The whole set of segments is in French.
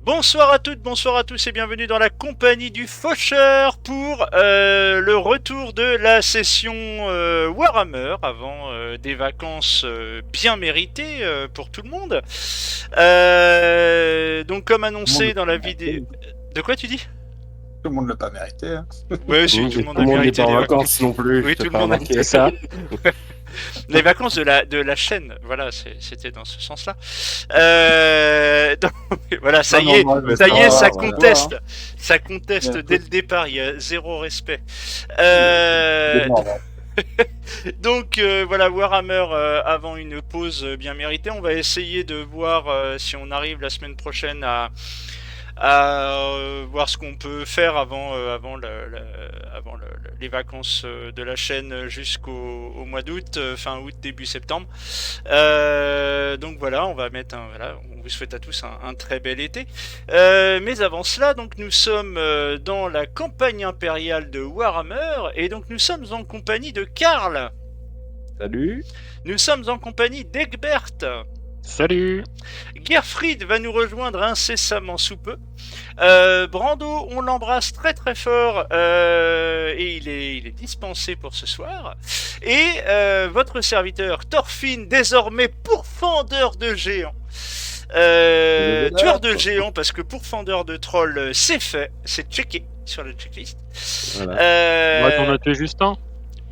Bonsoir à toutes, bonsoir à tous et bienvenue dans la compagnie du Faucheur pour le retour de la session Warhammer avant des vacances bien méritées pour tout le monde. Donc comme Tout le monde annoncé l'a dans pas la mérité. vidéo... De quoi tu dis? Tout le monde l'a pas mérité. Hein. Ouais, si, Et tout le tout monde le a monde n'est mérité pas en les vacances. vacances non plus, Oui, je te tout le fais monde a... remarquer. C'est ça. Les vacances de la chaîne, voilà, c'était dans ce sens-là. Donc, voilà, ça y est, ça conteste. Ça conteste dès le départ, il y a zéro respect. Donc voilà, Warhammer avant une pause bien méritée. On va essayer de voir si on arrive la semaine prochaine à voir ce qu'on peut faire avant les vacances de la chaîne jusqu'au mois d'août, fin août, début septembre. Donc voilà, on vous souhaite à tous un très bel été. Mais avant cela, donc nous sommes dans la campagne impériale de Warhammer et donc nous sommes en compagnie de Karl. Salut. Nous sommes en compagnie d'Egbert. Salut. Gerfried va nous rejoindre incessamment sous peu. Brando, on l'embrasse très très fort et il est dispensé pour ce soir. Et votre serviteur Thorfinn, désormais pourfendeur de géants. Tueur de géants, parce que pourfendeur de trolls, c'est fait, c'est checké sur le checklist. Voilà. T'en as tué juste un.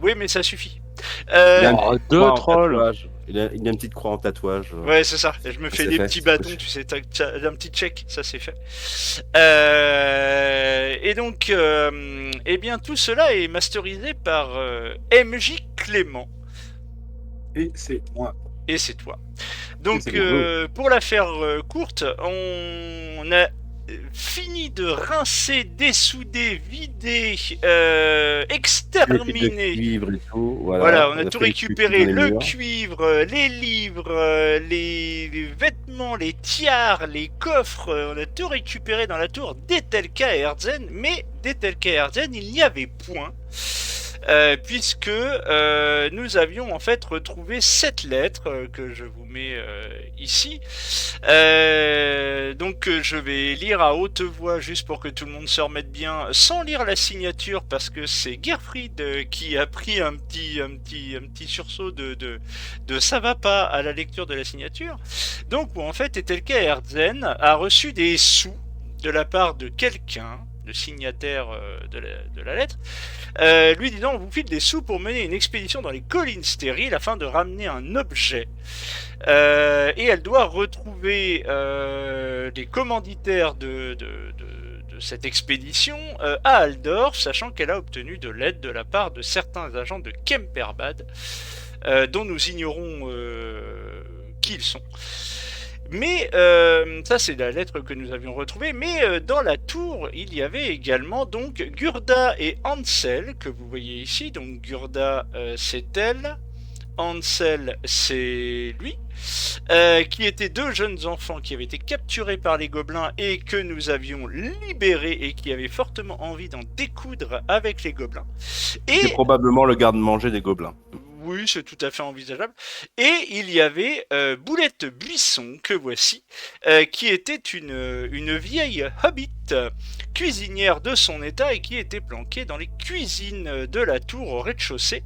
Oui, mais ça suffit. Deux trolls. Il a une petite croix en tatouage. Ouais, c'est ça. Je me fais des petits bâtons, tu sais, un petit check, ça c'est fait. Et donc, eh bien, tout cela est masterisé par MJ Clément. Et c'est moi. Et c'est toi. Donc, C'est pour la faire courte, on a fini de rincer, dessouder, vider, exterminer. Le cuivre et tout. Voilà, on a tout fait récupéré, les le murs. cuivre, les livres, les vêtements, les tiares, les coffres, on a tout récupéré dans la tour d'Etelka et Herzen, mais d'Etelka et Herzen, il n'y avait point. Puisque nous avions en fait retrouvé 7 lettres que je vous mets ici. Donc je vais lire à haute voix juste pour que tout le monde se remette bien, sans lire la signature, parce que c'est Gerfried qui a pris un petit sursaut de ça va pas à la lecture de la signature. Donc en fait Etelka Herzen a reçu des sous de la part de quelqu'un, le signataire de la lettre, lui disant on vous file des sous pour mener une expédition dans les collines stériles afin de ramener un objet. Et elle doit retrouver les commanditaires de cette expédition à Aldorf, sachant qu'elle a obtenu de l'aide de la part de certains agents de Kemperbad, dont nous ignorons qui ils sont. Mais ça c'est la lettre que nous avions retrouvée. Mais dans la tour il y avait également donc Gurda et Ansel que vous voyez ici. Donc Gurda c'est elle, Ansel c'est lui, qui étaient deux jeunes enfants qui avaient été capturés par les gobelins et que nous avions libérés et qui avaient fortement envie d'en découdre avec les gobelins. C'est probablement le garde-manger des gobelins. Oui, c'est tout à fait envisageable. Et il y avait Boulette Buisson, que voici, qui était une vieille hobbit, cuisinière de son état et qui était planquée dans les cuisines de la tour au rez-de-chaussée.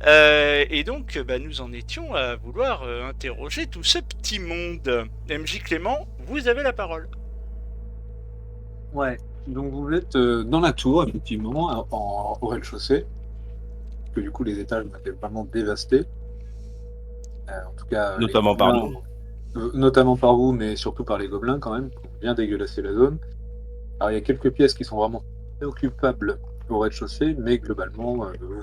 Et donc, nous en étions à vouloir interroger tout ce petit monde. MJ Clément, vous avez la parole. Ouais. Donc vous êtes dans la tour, effectivement, au rez-de-chaussée. Que du coup les étages étaient vraiment dévastés. En tout cas, Notamment par nous. Notamment par vous, mais surtout par les gobelins quand même, qui ont bien dégueulassé la zone. Alors il y a quelques pièces qui sont vraiment occupables au rez-de-chaussée, mais globalement vous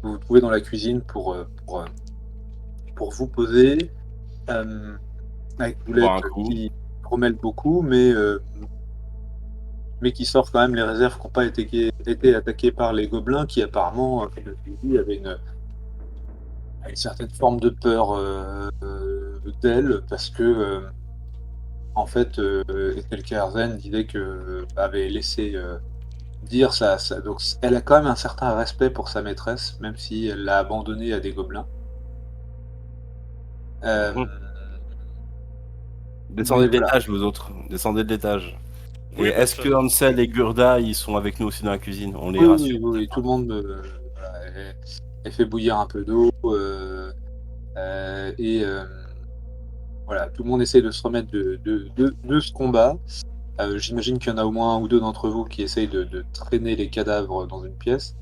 vous trouvez dans la cuisine pour vous poser, avec Boulette qui promène beaucoup, mais qui sort quand même les réserves qui n'ont pas été attaquées par les gobelins, qui apparemment, comme je l'ai dit, avaient une certaine forme de peur d'elle, parce que en fait, Etelka Herzen disait que avait laissé dire ça. Donc elle a quand même un certain respect pour sa maîtresse, même si elle l'a abandonnée à des gobelins. Descendez Oui, de voilà. l'étage, vous autres. Descendez de l'étage. Oui, Et bah, est-ce que Ansel et Gurda, ils sont avec nous aussi dans la cuisine? On les Oui, rassure. oui, tout le monde voilà, elle fait bouillir un peu d'eau et voilà, tout le monde essaie de se remettre de ce combat. J'imagine qu'il y en a au moins un ou deux d'entre vous qui essayent de traîner les cadavres dans une pièce.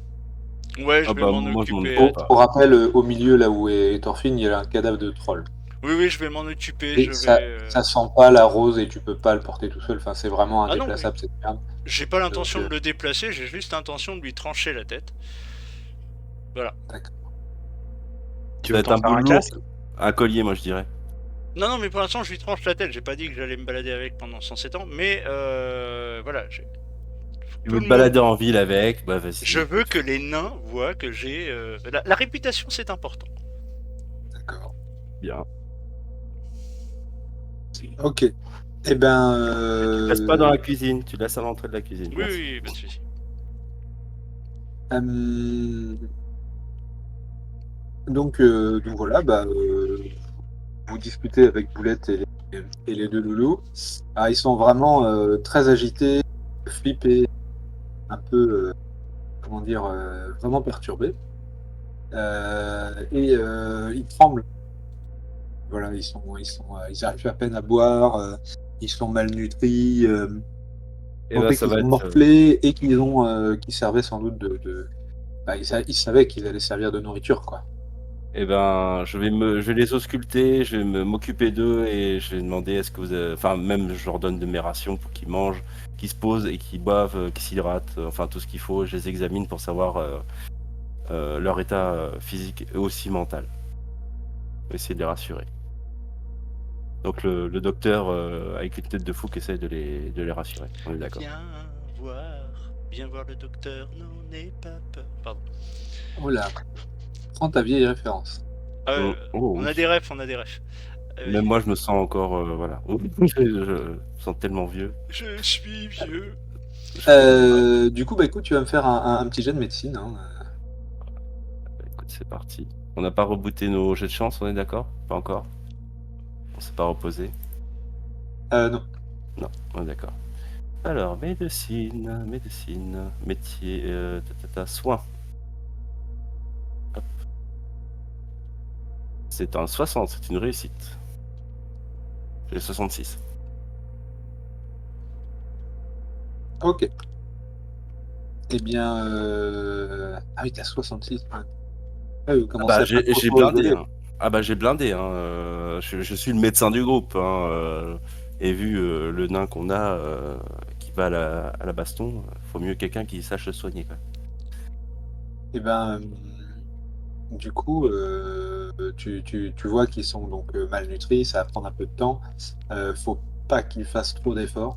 ouais, Ah je vais bah m'en moi je m'en occuper. occupe Pour, pas. pour rappel, au milieu, là où est Thorfinn, il y a un cadavre de troll. Oui, oui, je vais m'en occuper. Et Je ça, vais. ça sent pas la rose et tu peux pas le porter tout seul. Enfin, c'est vraiment Ah non, oui. indéplaçable cette merde. J'ai pas Donc, l'intention de le déplacer. J'ai juste l'intention de lui trancher la tête. Voilà. d'accord. Tu Ça va veux être t'en un faire peu un lourd. casque? Un collier, moi je dirais. Non, non, mais pour l'instant, je lui tranche la tête. J'ai pas dit que j'allais me balader avec pendant 107 ans. Mais voilà. Tu Tout veux le te monde. balader en ville avec, bah Je vas-y, veux écoute. que les nains voient que j'ai. La réputation, c'est important. D'accord. Bien. Ok. Eh ben, Tu laisses pas dans la cuisine, tu laisses à l'entrée de la cuisine. Oui, Merci. oui, pas de souci. euh, donc voilà, bah, vous discutez avec Boulette et les deux loulous. Ah, ils sont vraiment très agités, flippés, un peu, comment dire, vraiment perturbés. Et ils tremblent. Voilà, ils arrivent à peine à boire, ils sont malnutris, Et bah montrer ça qu'ils va sont être. morflés et qu'ils servaient sans doute bah, ils savaient qu'ils allaient servir de nourriture, quoi. Eh ben, je vais les ausculter, je vais m'occuper d'eux et je vais demander est-ce que vous avez... Enfin, même je leur donne de mes rations pour qu'ils mangent, qu'ils se posent et qu'ils boivent, qu'ils s'hydratent, enfin tout ce qu'il faut. Je les examine pour savoir leur état physique et aussi mental. Essayer de les rassurer. Donc le docteur avec une tête de fou qui essaie de les rassurer. On est d'accord. Viens voir le docteur, n'aie pas peur. Pardon. Oh là, prends ta vieille référence. Oh On oui. a des refs, on a des refs. Même moi je me sens encore voilà. Je me sens tellement vieux. Je suis vieux. Du coup, bah écoute, tu vas me faire un petit jet de médecine, hein. Écoute, c'est parti. On n'a pas rebooté nos jets de chance, on est d'accord? Pas encore? On s'est pas reposé? Non. Non, on est d'accord. Alors, médecine, métier, soins. Hop. C'est un 60, c'est une réussite. J'ai 66. Ok. Eh bien, ah oui, t'as 66. Ouais. Ah oui, vous Ah commencez bah à pas j'ai trop blindé, rigoler. hein. Ah bah j'ai blindé, hein. Je suis le médecin du groupe, hein. Et vu le nain qu'on a qui va à la baston, faut mieux quelqu'un qui sache se soigner, quoi. Eh ben, du coup, tu vois qu'ils sont donc malnutris, ça va prendre un peu de temps. Faut pas qu'ils fassent trop d'efforts.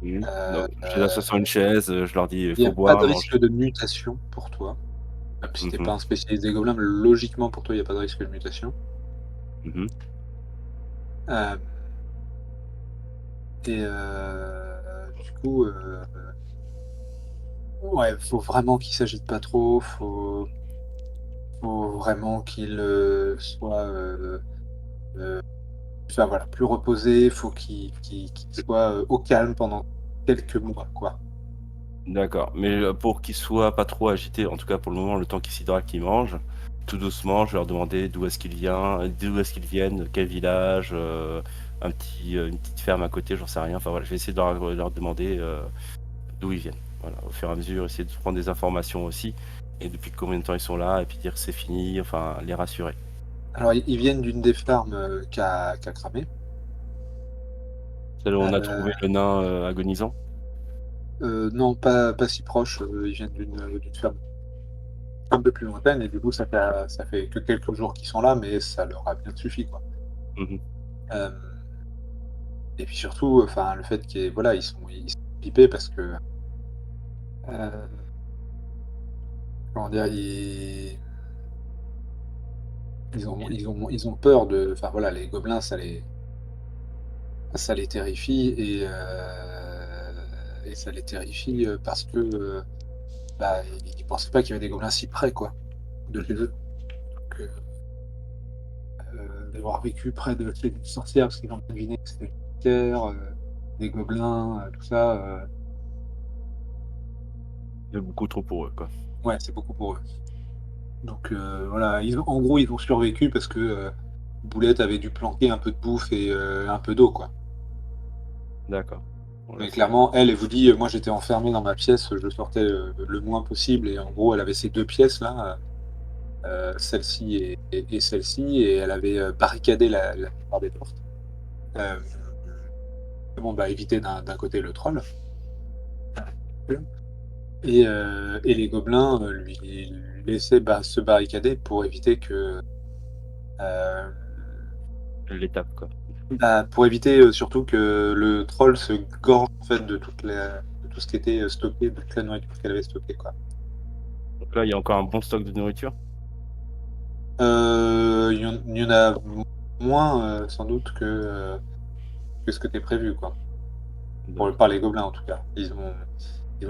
Donc, je les assois sur une chaise, je leur dis il Il n'y faut a pas boire, de risque manger. de mutation pour toi. Même si t'es Mhm, pas un spécialiste des gobelins, mais logiquement pour toi, il n'y a pas de risque de mutation. mhm. Euh, et du coup, ouais, faut vraiment qu'il s'agite pas trop. Faut vraiment qu'il soit, enfin voilà, plus reposé. Faut qu'il soit au calme pendant quelques mois, quoi. D'accord. Mais pour qu'ils soient pas trop agités, en tout cas pour le moment, le temps qu'ils s'hydratent, qu'ils mangent, tout doucement, je vais leur demander d'où est-ce qu'ils viennent, quel village, une petite ferme à côté, j'en sais rien. Enfin voilà, je vais essayer de leur demander d'où ils viennent. Voilà, au fur et à mesure, essayer de prendre des informations aussi, et depuis combien de temps ils sont là, et puis dire que c'est fini, enfin les rassurer. Alors, ils viennent d'une des fermes qui a cramé. Celle où on a Euh, trouvé le nain agonisant. non, pas si proche. Ils viennent d'une ferme un peu plus lointaine et du coup, ça fait que quelques jours qu'ils sont là, mais ça leur a bien suffi, quoi. Mhm. Euh, et puis surtout, enfin, le fait voilà, ils sont pipés parce que euh, comment dire, ils ont peur enfin voilà, les gobelins, ça les terrifie et ça les terrifie parce que bah, ils pensaient pas qu'il y avait des gobelins si près, quoi, de chez eux. Donc, d'avoir vécu près de chez une sorcière, parce qu'ils ont deviné que c'était une sorcière, des gobelins, tout ça. C'est beaucoup trop pour eux, quoi. Ouais, c'est beaucoup pour eux. Donc voilà, en gros, ils ont survécu parce que Boulette avait dû planquer un peu de bouffe et un peu d'eau, quoi. D'accord. Mais Voilà. clairement, elle vous dit, moi j'étais enfermé dans ma pièce, je sortais le moins possible, et en gros, elle avait ces deux pièces là, celle-ci et celle-ci, et elle avait barricadé la plupart des portes. Euh, bon, bah, éviter d'un côté le troll. Et les gobelins lui laissaient se barricader pour éviter que. euh, L'étape, quoi. Bah, pour éviter surtout que le troll se gorge en fait de de tout ce qui était stocké, de toute la nourriture qu'elle avait stockée, quoi. Donc là, il y a encore un bon stock de nourriture. Il y en a moins sans doute que ce que t'es prévu, quoi. Par les gobelins en tout cas. Ils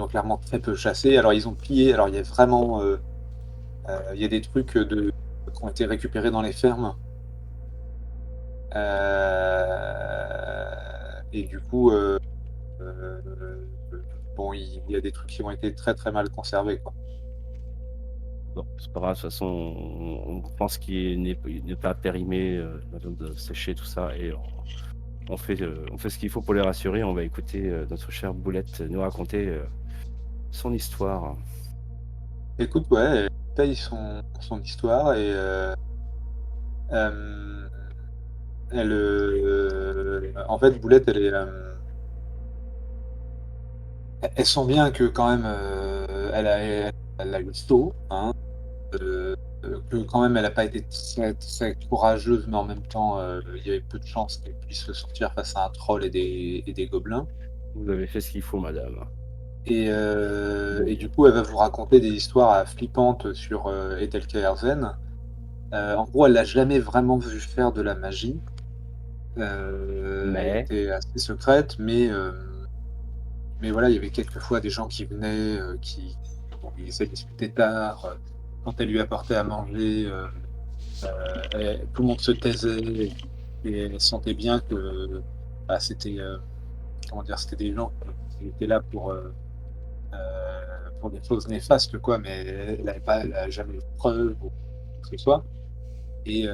ont clairement très peu chassé. Alors ils ont pillé. Alors il y a vraiment il y a des trucs qui ont été récupérés dans les fermes. Et du coup, euh, bon, il y a des trucs qui ont été très très mal conservés, quoi. Bon, c'est pas grave, de toute façon, on pense qu'il n'est pas périmé, besoin de sécher tout ça, et on fait ce qu'il faut pour les rassurer. On va écouter notre chère Boulette nous raconter son histoire. Écoute, ouais, elle paye son histoire et euh, en fait, Boulette, elle sent bien que quand même, elle a eu le saut, hein, que quand même, elle n'a pas été très, très courageuse, mais en même temps, il y avait peu de chances qu'elle puisse se sortir face à un troll et des gobelins. Vous avez fait ce qu'il faut, madame. Et du coup, elle va vous raconter des histoires flippantes sur Etelka Erzen. En gros, elle l'a jamais vraiment vu faire de la magie. Elle Mais était assez secrète, mais voilà, il y avait quelques fois des gens qui venaient, bon, ils essaient de discuter tard. Quand elle lui apportait à manger, tout le monde se taisait et elle sentait bien que bah, c'était comment dire, c'était des gens qui étaient là pour des choses néfastes, quoi, mais elle a jamais eu de preuve ou quoi que ce soit. Et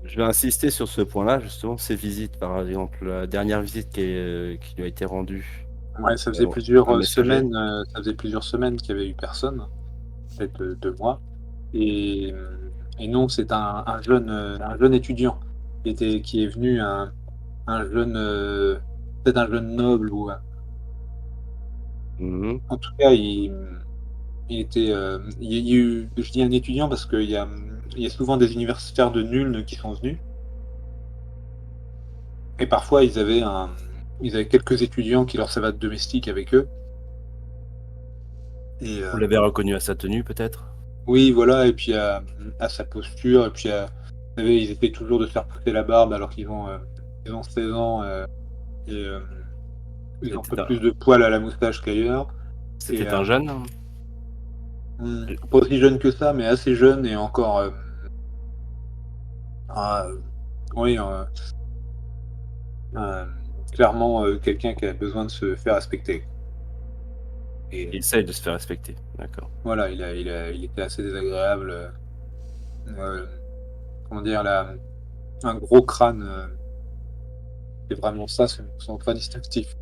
je vais insister sur ce point-là, justement, ces visites, par exemple, la dernière visite qui lui a été rendue, ouais, ça faisait un plusieurs messager. semaines, qu'il y avait eu personne, peut-être 2 mois. Et, et non, c'est un jeune étudiant qui est venu, un jeune, peut-être un jeune noble ou Mhm. en tout cas, il était, il y a eu, je dis un étudiant parce il y a souvent des universitaires de Nuln qui sont venus. Et parfois, ils avaient quelques étudiants qui leur servaient de domestiques avec eux. Et Vous l'avez reconnu à sa tenue, peut-être? oui, voilà, et puis à sa posture, et puis vous savez, ils étaient toujours de se faire pousser la barbe alors ils ont 16 ans et ils ont un peu C'était plus un, de poils à la moustache qu'ailleurs. Et c'était un jeune, hein. pas aussi jeune que ça, mais assez jeune et encore, ah, oui, euh, clairement quelqu'un qui a besoin de se faire respecter. Et Il essaye de se faire respecter. D'accord. voilà, il était assez désagréable. Euh, comment dire, un gros crâne, c'est vraiment ça, son crâne distinctif.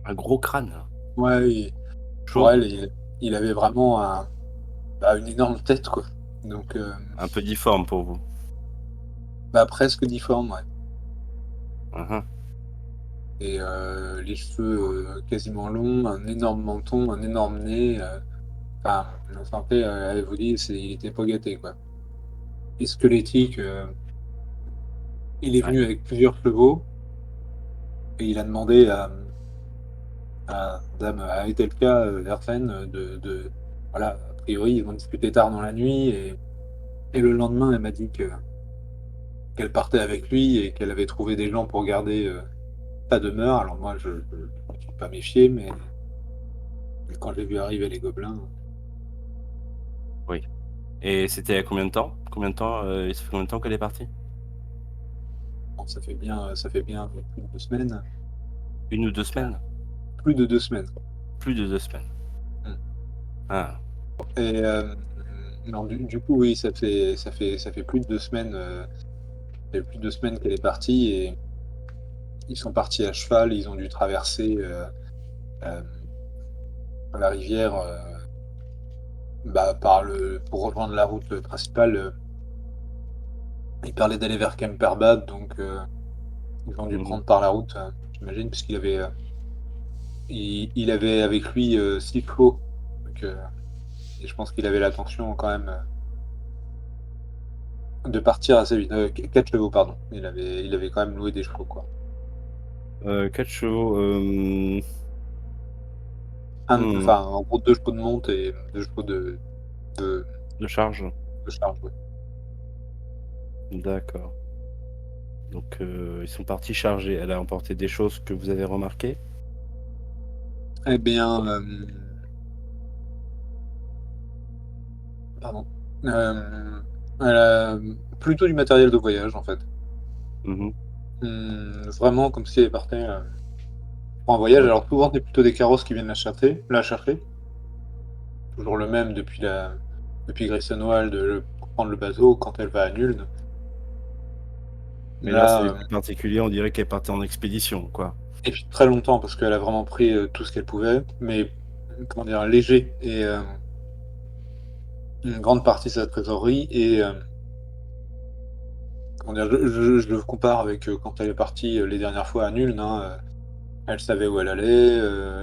Un gros crâne. Ouais, pour Chauve. elle, il avait vraiment bah, une énorme tête, quoi. Donc, Un peu difforme pour vous. bah, presque difforme, ouais. Mhm. Et les cheveux quasiment longs, un énorme menton, un énorme nez. Enfin, la santé, elle vous dit, il était pas gâté, quoi. Et squelettique, il est Ouais. venu avec plusieurs chevaux et il a demandé à Etelka Erfen voilà, a priori, ils vont discuter tard dans la nuit et le lendemain, elle m'a dit qu'elle partait avec lui et qu'elle avait trouvé des gens pour garder sa demeure. Alors moi, je ne suis pas méfié, mais quand j'ai vu arriver les gobelins, Oui. Et c'était il y a combien de temps? Ça fait combien de temps qu'elle est partie? Bon, ça fait bien plus de 2 semaines. 1 ou 2 semaines? Plus de 2 semaines. Plus de 2 semaines. Mm. Ah. Et non, du coup, oui, ça fait plus de 2 semaines. Ça fait plus de 2 semaines qu'elle est partie et ils sont partis à cheval. Ils ont dû traverser la rivière pour rejoindre la route principale. Ils parlaient d'aller vers Kemperbad, donc ils ont dû Mhm. prendre par la route, j'imagine, puisqu'il avait, il avait avec lui 6 chevaux. Donc, et je pense qu'il avait l'intention quand même de partir assez vite. 4 chevaux, pardon. Il avait quand même loué des chevaux, quoi. 4 chevaux. Enfin, en gros, 2 chevaux de monte et 2 chevaux de, De charge. de charge. Ouais. D'accord. Donc ils sont partis chargés. Elle a emporté des choses que vous avez remarquées? Eh bien, pardon. Elle a plutôt du matériel de voyage, en fait. Mhm. Vraiment comme si elle partait pour un voyage. Ouais. Alors souvent, c'est plutôt des carrosses qui viennent la chercher. Toujours le même depuis Grayson-Wald, pour prendre le bateau quand elle va à Nuln. Mais là, c'est Là, plus particulier. On dirait qu'elle partait en expédition, quoi. et puis très longtemps parce qu'elle a vraiment pris tout ce qu'elle pouvait, mais comment dire, léger et une grande partie de sa trésorerie et comment dire, je le compare avec quand elle est partie les dernières fois à Nuln. Hein, elle savait où elle allait,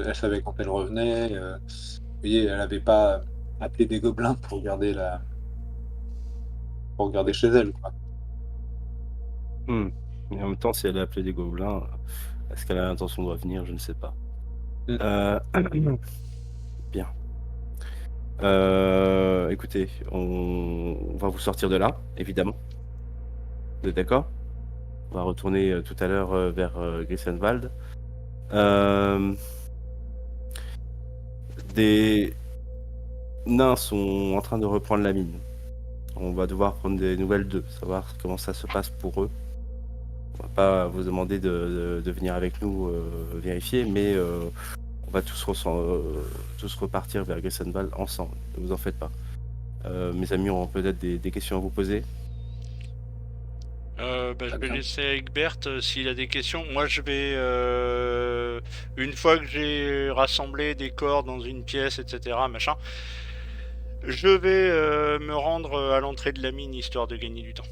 elle savait quand elle revenait. Vous voyez, elle n'avait pas appelé des gobelins pour regarder chez elle, quoi. Mais en même temps, si elle a appelé des gobelins, est-ce qu'elle a l'intention de revenir? Je ne sais pas. Mm. Bien. Écoutez, on va vous sortir de là, évidemment. Vous êtes d'accord? On va retourner tout à l'heure vers Grissenwald. Des nains sont en train de reprendre la mine. On va devoir prendre des nouvelles d'eux, savoir comment ça se passe pour eux. On va pas vous demander de venir avec nous vérifier, mais on va tous repartir vers Grissenwald ensemble. Ne vous en faites pas. Mes amis auront peut-être des questions à vous poser. Je vais laisser Egbert s'il a des questions. Moi, je vais, une fois que j'ai rassemblé des corps dans une pièce, etc., machin, je vais me rendre à l'entrée de la mine histoire de gagner du temps.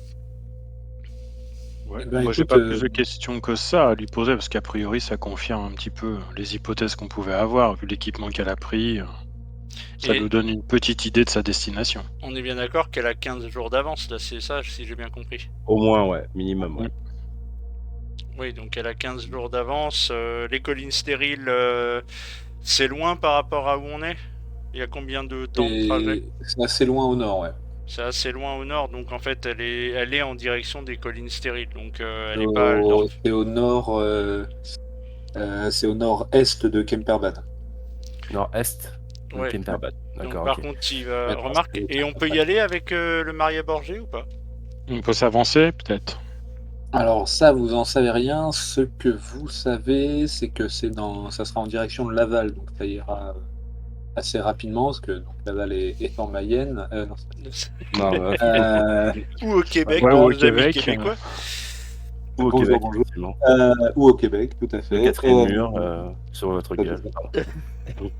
Ouais. Ben, Moi, j'ai écoute, pas plus de questions que ça à lui poser, parce qu'a priori, ça confirme un petit peu les hypothèses qu'on pouvait avoir, vu l'équipement qu'elle a pris. Ça Et nous donne une petite idée de sa destination. on est bien d'accord qu'elle a 15 jours d'avance, là, c'est ça, si j'ai bien compris. Au moins, ouais, minimum, ouais. Oui, donc elle a 15 jours d'avance. Les collines stériles, c'est loin par rapport à où on est? Il y a combien de temps de trajet? c'est assez loin au nord, ouais. C'est assez loin au nord, donc en fait elle est en direction des collines stériles, donc elle est pas. C'est au nord, c'est au nord-est de Kemperbad. Nord-est de Ouais. Kemperbad. Donc D'accord, par ok. contre, il va Maintenant, remarque, c'est et on peut y aller avec le Maria Borgé ou pas? On peut s'avancer, peut-être. Alors ça, vous en savez rien. Ce que vous savez, c'est que ça sera en direction de Laval, donc ça ira assez rapidement, parce que donc, Laval est en Mayenne. Non, Non, Ou au Québec Ouais, pour ou au nos amis Québec. québécois. ou au bonjour, Québec, bonjour. effectivement. Ou au Québec, tout à Le fait. quatrième mur sur votre tout à gueule. fait. Pardon.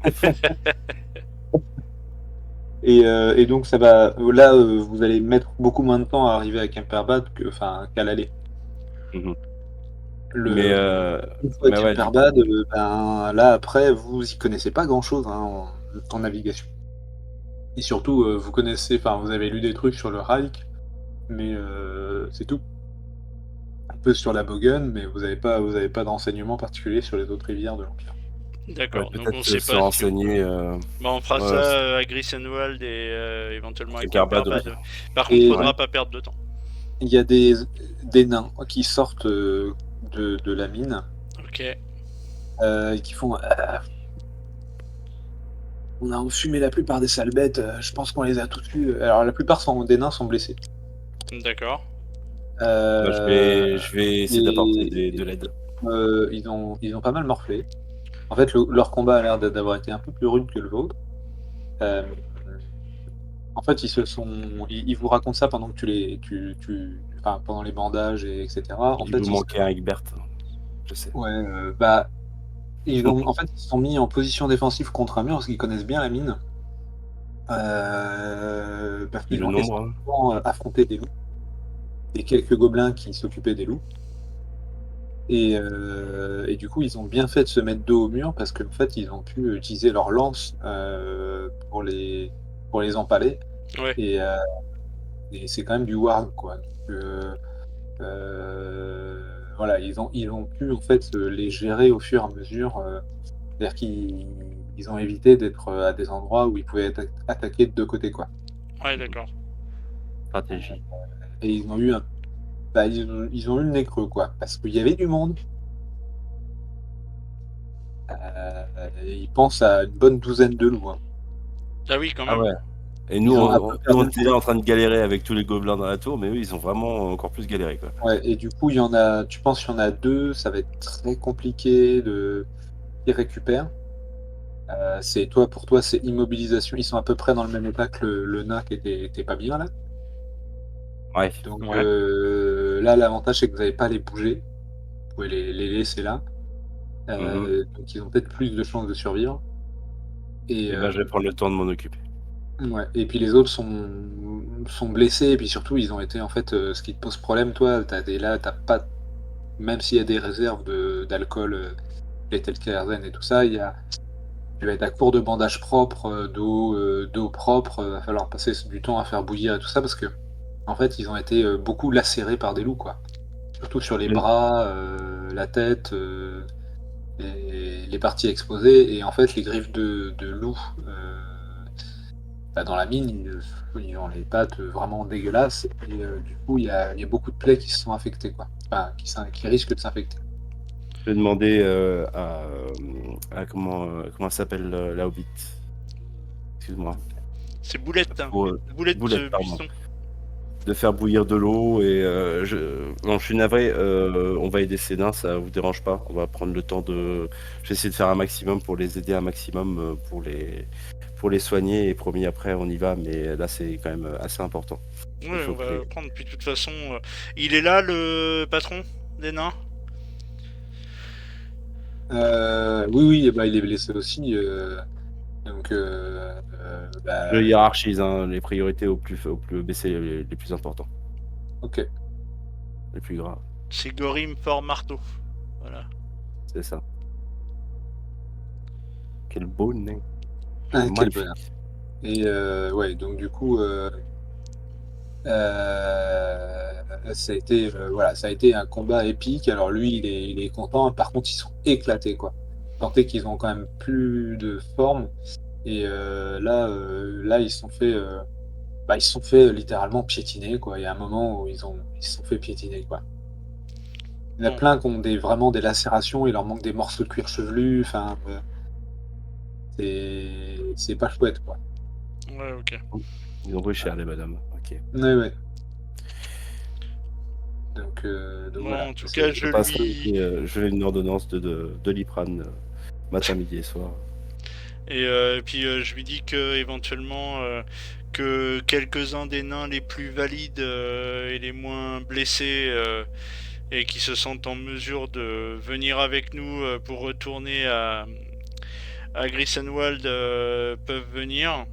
Et donc ça va. Là, vous allez mettre beaucoup moins de temps à arriver à Kemperbad qu'à l'aller. Mhm. Une fois à Mais ouais, du Kemperbad, coup, ben, là après, vous y connaissez pas grand-chose hein, en navigation. Et surtout, vous connaissez, enfin, vous avez lu des trucs sur le Reich, mais c'est tout. Un peu sur la Bogun, mais vous avez pas d'enseignement particulier sur les autres rivières de l'Empire. D'accord, donc on peut-être sait se pas si renseigner. Bah, on fera Ouais, ça à Grissenwald et éventuellement à Kemperbad Kemperbad. aussi. Par contre, Et faudra pas perdre de temps. il y a des nains qui sortent de la mine Ok. et qui font. On a enfumé la plupart des sales bêtes, je pense qu'on les a tous tués. Alors la plupart des nains sont blessés. D'accord. Bah, je vais essayer d'apporter de l'aide. Ils ont pas mal morflé. En fait, leur combat a l'air d'avoir été un peu plus rude que le vôtre. Euh, En fait, ils vous racontent ça pendant que enfin, pendant les bandages etc. En Il fait, vous manquait un Egbert, je sais. ouais, bah, en fait, ils se sont mis en position défensive contre un mur parce qu'ils connaissent bien la mine. Parce Et qu'ils le ont nombre, hein. essentiellement affronté des loups et quelques gobelins qui s'occupaient des loups. Et du coup, ils ont bien fait de se mettre dos au mur parce qu'en fait, ils ont pu utiliser leurs lances pour les empaler. Ouais. Et, euh, et c'est quand même du warg, quoi. Donc, voilà, ils ont pu en fait les gérer au fur et à mesure. C'est-à-dire qu'ils ont évité d'être à des endroits où ils pouvaient être attaqués de deux côtés, quoi. Ouais, d'accord. Stratégie. Et ils ont eu ils ont eu le nez creux, quoi, parce qu'il y avait du monde. Ils pensent à une bonne douzaine de loups, hein. Ah oui, quand Ah même. ouais. Et Ils ont un peu nous, on perdu le était là en contrôle. train de galérer avec tous les gobelins dans la tour, mais eux, ils ont vraiment encore plus galéré, quoi. Ouais, et du coup, tu penses qu'il y en a deux, ça va être très compliqué de les récupérer. Pour toi, c'est immobilisation. Ils sont à peu près dans le même état que le nain qui était pas bien là. Ouais. Donc Ouais. là, l'avantage, c'est que vous n'allez pas les bouger. Vous pouvez les laisser là. Mhm. Donc ils ont peut-être plus de chances de survivre. Et, Et ben, je vais prendre le temps de m'en occuper. ouais. Et puis les autres sont blessés. Et puis surtout, ils ont été en fait. Ce qui te pose problème, toi, t'as pas. Même s'il y a des réserves d'alcool, les tel kérosène et tout ça, tu vas être à court de bandages propres, d'eau propre. Va falloir passer du temps à faire bouillir et tout ça parce que en fait, ils ont été beaucoup lacérés par des loups, quoi. Surtout sur les Je- bras, la tête, les parties exposées. Et en fait, les griffes de loup dans la mine, ils ont les pattes vraiment dégueulasses. Et du coup, il y a beaucoup de plaies qui se sont infectées, quoi. Enfin, qui risquent de s'infecter. Je vais demander comment elle s'appelle la Hobbit. Excuse-moi. C'est Boulette, hein. Pour, Boulette Boulette, pardon. Buisson. De faire bouillir de l'eau et non, je suis navré. On va aider ces nains, ça vous dérange pas? On va prendre le temps de. Je vais essayer de faire un maximum pour les aider, un maximum pour les soigner et promis après on y va. Mais là c'est quand même assez important. Il Ouais, faut on que va les. prendre. Puis de toute façon, il est là, le patron des nains. Oui, oui, bah, il est blessé aussi. Donc, Je hiérarchise hein, les priorités au plus baissé les plus importants, ok. les plus graves. C'est Gorim Fort Marteau. Voilà. C'est ça. Quel beau nain. Ah, quel bonheur. Magnifique. Et ouais, donc du coup, ça a été un combat épique. Alors lui, il est content. Par contre, ils sont éclatés, quoi. Tant est qu'ils ont quand même plus de forme. Et là, ils se sont fait littéralement piétiner, quoi. Il y a un moment où ils se sont fait piétiner, quoi. Il y en a Bon, plein qui ont vraiment des lacérations. Il leur manque des morceaux de cuir chevelu. Enfin, c'est pas chouette, quoi. ouais, ok. Ils ont pris cher les madames. Ok. Ouais, ouais. Donc Bon, voilà. en tout cas, Je je vais une ordonnance de Liprane matin, midi et soir. Et puis je lui dis que éventuellement que quelques-uns des nains les plus valides et les moins blessés et qui se sentent en mesure de venir avec nous pour retourner à Grissenwald peuvent venir.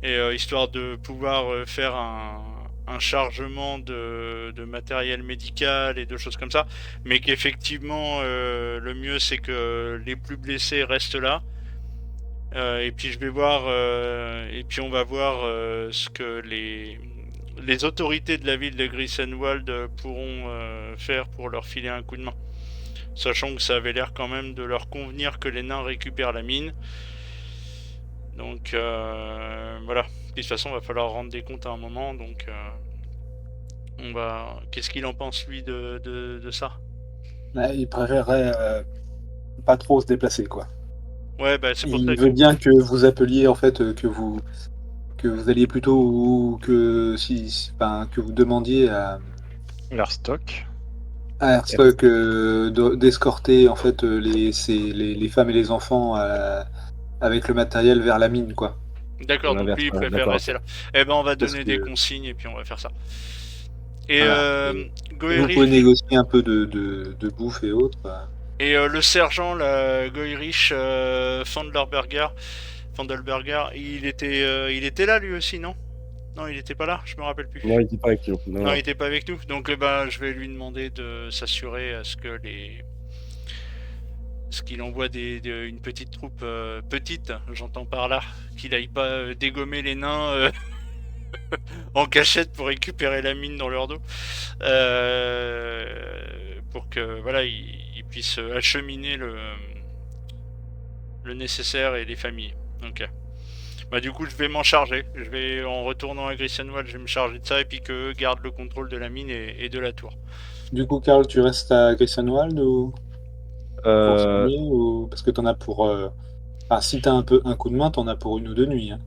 Et histoire de pouvoir faire un chargement de matériel médical et de choses comme ça. Mais qu'effectivement, le mieux c'est que les plus blessés restent là. Et puis je vais voir, et puis on va voir ce que les autorités de la ville de Grissenwald pourront faire pour leur filer un coup de main. Sachant que ça avait l'air quand même de leur convenir que les nains récupèrent la mine. Donc voilà. De toute façon, il va falloir rendre des comptes à un moment. Donc on va. Qu'est-ce qu'il en pense lui de ça? Ouais, il préférerait pas trop se déplacer, quoi. Ouais, bah c'est pour ça Il que. veut bien que vous appeliez, en fait, que vous alliez plutôt, ou enfin, que vous demandiez L'airstock. Airstock, d'escorter en fait les femmes et les enfants avec le matériel vers la mine, quoi. D'accord, donc L'inverse, lui il ouais, préfère d'accord, rester ok. là. Eh ben on va Parce donner des que consignes et puis on va faire ça. Et voilà. Et vous pouvez Goerich négocier un peu de bouffe et autres. et le sergent, la Goerich Fandelberger, il était là lui aussi, non? Non, il était pas là, je me rappelle plus. Non, il dit pas avec nous. Non, Non, il non. était pas avec nous. Donc, ben, je vais lui demander de s'assurer à ce que ce qu'il envoie une petite troupe petite, j'entends par là, qu'il aille pas dégommer les nains en cachette pour récupérer la mine dans leur dos, pour que voilà, ils puissent acheminer le nécessaire et les familles. Ok. Bah du coup je vais m'en charger. Je vais en retournant à Grissenwald, je vais me charger de ça et puis que eux gardent le contrôle de la mine et de la tour. Du coup, Karl, tu restes à Grissenwald ou pour Euh, soigner ou parce que t'en as pour. Enfin, si t'as un coup de main, t'en as pour 1 ou 2 nuits. Hein.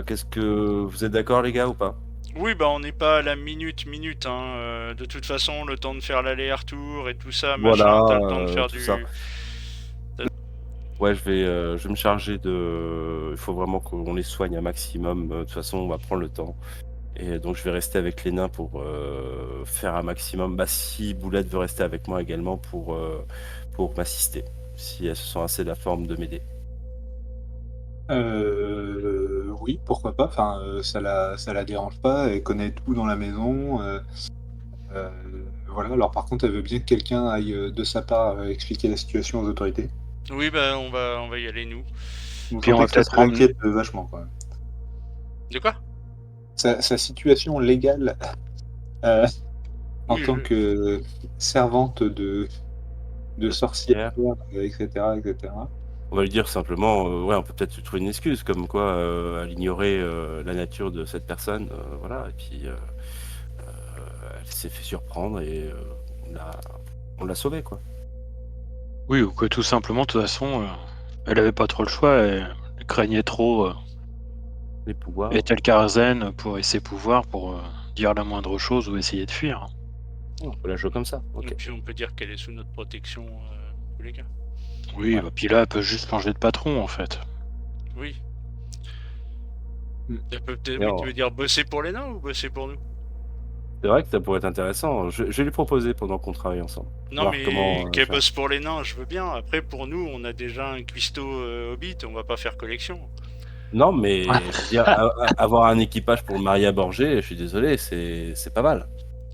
Qu'est-ce que vous êtes d'accord, les gars, ou pas? Oui, bah on n'est pas à la minute, hein. De toute façon, le temps de faire l'aller-retour et tout ça, machin, t'as Voilà, le temps de faire tout ça. du. Ouais, je vais me charger de. Il faut vraiment qu'on les soigne un maximum. De toute façon, on va prendre le temps. Et donc, je vais rester avec les nains pour faire un maximum. Bah, si Boulette veut rester avec moi également pour m'assister, si elles se sent assez de la forme de m'aider. Oui, pourquoi pas. Enfin, ça la dérange pas. Elle connaît tout dans la maison. Euh, voilà. Alors, par contre, elle veut bien que quelqu'un aille de sa part expliquer la situation aux autorités. Oui, bah on va y aller nous. Vous Puis on sentez va que peut-être ça emmener. l'inquiète vachement, quand même. De quoi? Sa situation légale euh, en Oui, tant que servante de sorcière, Pierre, etc., etc. on va lui dire simplement, ouais, on peut peut-être trouver une excuse, comme quoi elle ignorait la nature de cette personne, voilà, et puis elle s'est fait surprendre et on l'a sauvée, quoi. Oui, ou que tout simplement, de toute façon, elle avait pas trop le choix. Elle craignait trop Les pouvoirs, Ethel Karzen et ses pouvoirs pour dire la moindre chose ou essayer de fuir. on peut la jouer comme ça, et ok. puis on peut dire qu'elle est sous notre protection, tous les cas. Oui, Ouais. bah, puis là, elle peut juste changer de patron, en fait. Oui. Mm. Elle peut peut-être, Et oui, tu veux dire bosser pour les nains ou bosser pour nous? c'est vrai que ça pourrait être intéressant. Je vais lui proposer pendant qu'on travaille ensemble. Non, Voir mais comment qu'elle faire. bosse pour les nains, je veux bien. Après, pour nous, on a déjà un cuistot Hobbit, on va pas faire collection. Non, mais je veux dire, avoir un équipage pour le Maria Borgé, je suis désolé, c'est pas mal.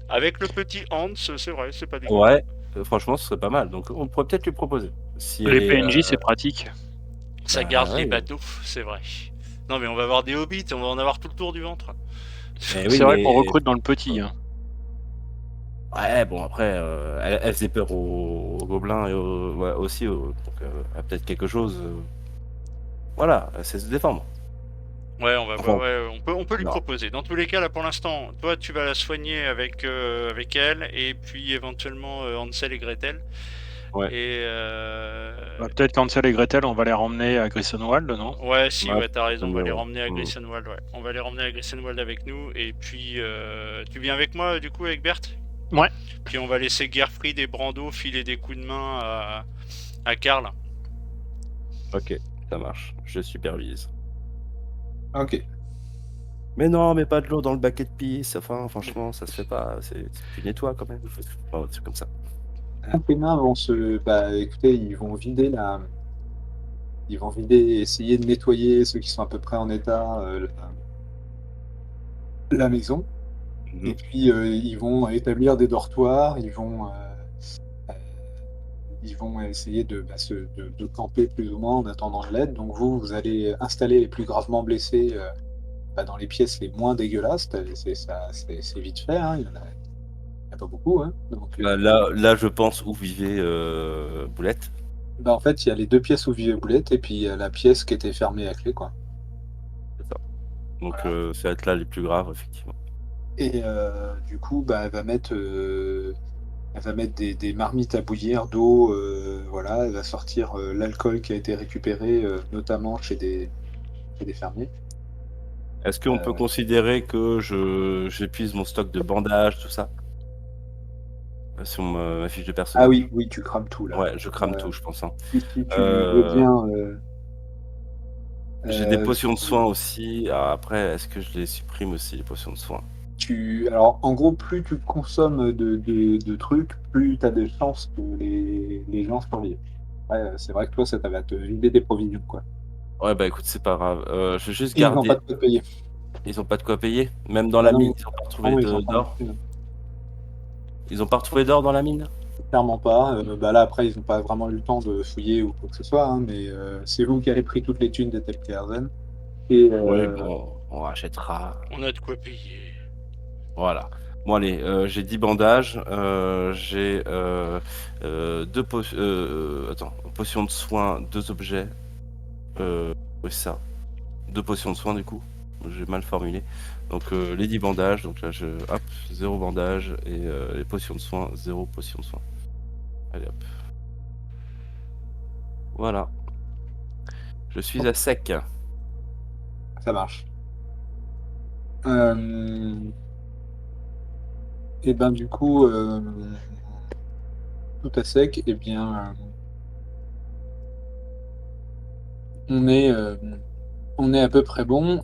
Avec le petit Hans, c'est vrai, c'est pas dégueu. Ouais, franchement, ce serait pas mal. Donc, on pourrait peut-être lui proposer. Si elle Les est. PNJ, c'est pratique. Ça Bah garde les ouais. bateaux, c'est vrai. Non, mais on va avoir des Hobbits, on va en avoir tout le tour du ventre. Mais oui, C'est vrai qu'on mais. recrute dans le petit. Hein. Ouais, bon, après, elle faisait peur aux gobelins et ouais, aussi. Donc, elle a peut-être quelque chose. Voilà, elle sait se défendre. Ouais, on va voir, Enfin, ouais, on peut lui non. proposer. Dans tous les cas, là, pour l'instant, toi, tu vas la soigner avec elle, et puis éventuellement Hansel et Gretel. Ouais. Et Bah, peut-être qu'Hansel et Gretel, on va les ramener à Grissenwald, non? ouais, si, Ouais, ouais, t'as c'est raison, on va mieux, les ouais. ramener à Grissenwald, ouais. On va les ramener à Grissenwald avec nous, et puis tu viens avec moi, du coup, avec Berthe? Ouais. Puis on va laisser Gerfried et Brando filer des coups de main à Karl. Ok, ça marche. Je supervise. Ok. Mais non, mais pas de l'eau dans le baquet de pisse. Enfin, franchement, ça se fait pas. Tu nettoies quand même. Enfin, c'est comme ça. Les nains vont bah, écoutez, ils vont vider, essayer de nettoyer ceux qui sont à peu près en état la maison. Et Mhm. puis ils vont établir des dortoirs. Ils vont essayer de camper plus ou moins en attendant de l'aide. Donc vous allez installer les plus gravement blessés bah, dans les pièces les moins dégueulasses. C'est vite fait. Hein. Il y en a pas beaucoup. Hein. Donc, Là, je pense où vivait Boulette. bah, en fait, il y a les 2 pièces où vivait Boulette et puis il y a la pièce qui était fermée à clé, quoi. C'est ça. Donc, Voilà. ça va être là les plus graves, effectivement. Et du coup, bah, elle va mettre des marmites à bouillir d'eau. Voilà, elle va sortir l'alcool qui a été récupéré, notamment chez des fermiers. Est-ce qu'on peut considérer que j'épuise mon stock de bandages, tout ça? Sur ma fiche de Ah personnage? oui, tu crames tout là. Ouais, je crame tout, je pense. Hein. Si tu veux bien. J'ai des potions de tu- soins aussi. Ah, après, est-ce que je les supprime aussi, les potions de soins? Alors, en gros, plus tu consommes de trucs, plus tu as de chances que les gens survivent. Ouais, c'est vrai que toi, ça va te vider des provisions, quoi. Ouais, bah écoute, c'est pas grave. Je vais juste Et ils n'ont pas garder. de quoi te payer. Ils ont pas de quoi payer? Même dans Bah la non, mine, ils ont pas retrouvé ils sont pas d'or? non. Ils ont pas retrouvé d'or dans la mine? Clairement pas. Bah là, après, ils n'ont pas vraiment eu le temps de fouiller ou quoi que ce soit, hein, mais c'est vous qui avez pris toutes les thunes des Telkerzen. Et Oui, bon, on rachètera. On a de quoi payer. Voilà. Bon, allez, j'ai 10 bandages. J'ai potions de soins, 2 objets. Oui, ça. 2 potions de soins, du coup. J'ai mal formulé. Donc, les 10 bandages. Donc là, hop, 0 bandage. Et les potions de soins, 0 potion de soins. Allez, hop. Voilà. Je suis à sec. ça marche. Et ben du coup, tout à sec, et bien, on est, euh, on est à peu près bon.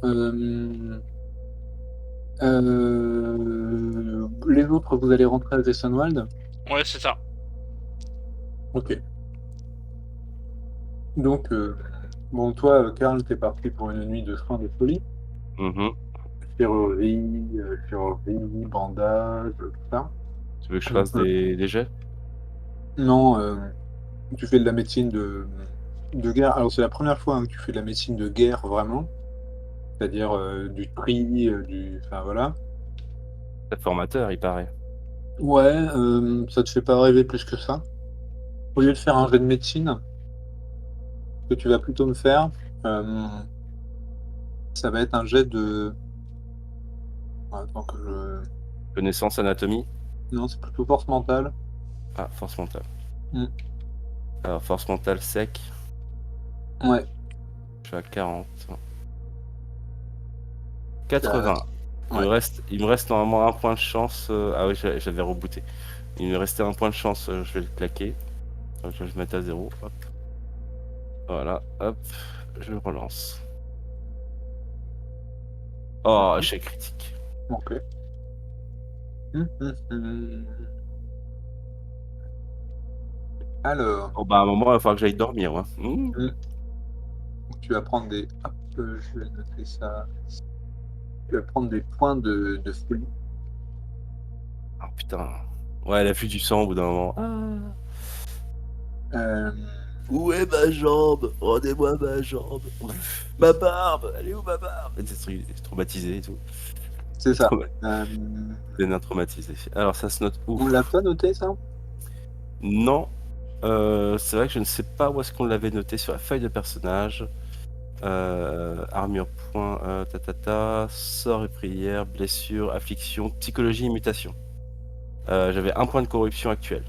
Les autres, vous allez rentrer à Zessenwald? Ouais, c'est ça. Ok. Donc, bon, toi, Karl, t'es parti pour une nuit de soins de folie. Mhm. Chirurgie, bandage, tout ça. Tu veux que je fasse des jets? Non, tu fais de la médecine de guerre. Alors, c'est la première fois hein, que tu fais de la médecine de guerre, vraiment. C'est-à-dire du tri, Enfin, voilà. C'est formateur, il paraît. Ouais, ça te fait pas rêver plus que ça. Au lieu de faire un jet de médecine, ce que tu vas plutôt me faire, euh, ça va être un jet de... Attends que je... Connaissance, anatomie. Non, c'est plutôt force mentale. Ah, force mentale. Mm. Alors, force mentale sec. Ouais. Je suis à 40. 80. Ouais. Il me reste normalement un point de chance. Ah oui, j'avais rebooté. Il me restait un point de chance, je vais le claquer. Donc je vais le mettre à 0. Hop. Voilà, hop. Je relance. Oh, échec critique. Ok. Hum. Alors, Bon, bah, à un moment, il va falloir que j'aille dormir. Hein. tu vas prendre des... Hop, je vais noter ça. Tu vas prendre des points de folie. Oh putain. Ouais, elle a vu du sang au bout d'un moment. Euh, Où est ma jambe? Rendez-moi ma jambe. Ma barbe. Elle est où ma barbe? C'est traumatisé et tout. c'est ça. Des nains traumatisés. Alors ça se note où? On l'a pas noté, ça? Non. C'est vrai que je ne sais pas où est-ce qu'on l'avait noté sur la feuille de personnage. Armure, point, sort et prière, blessure, affliction, psychologie et mutation. J'avais un point de corruption actuel.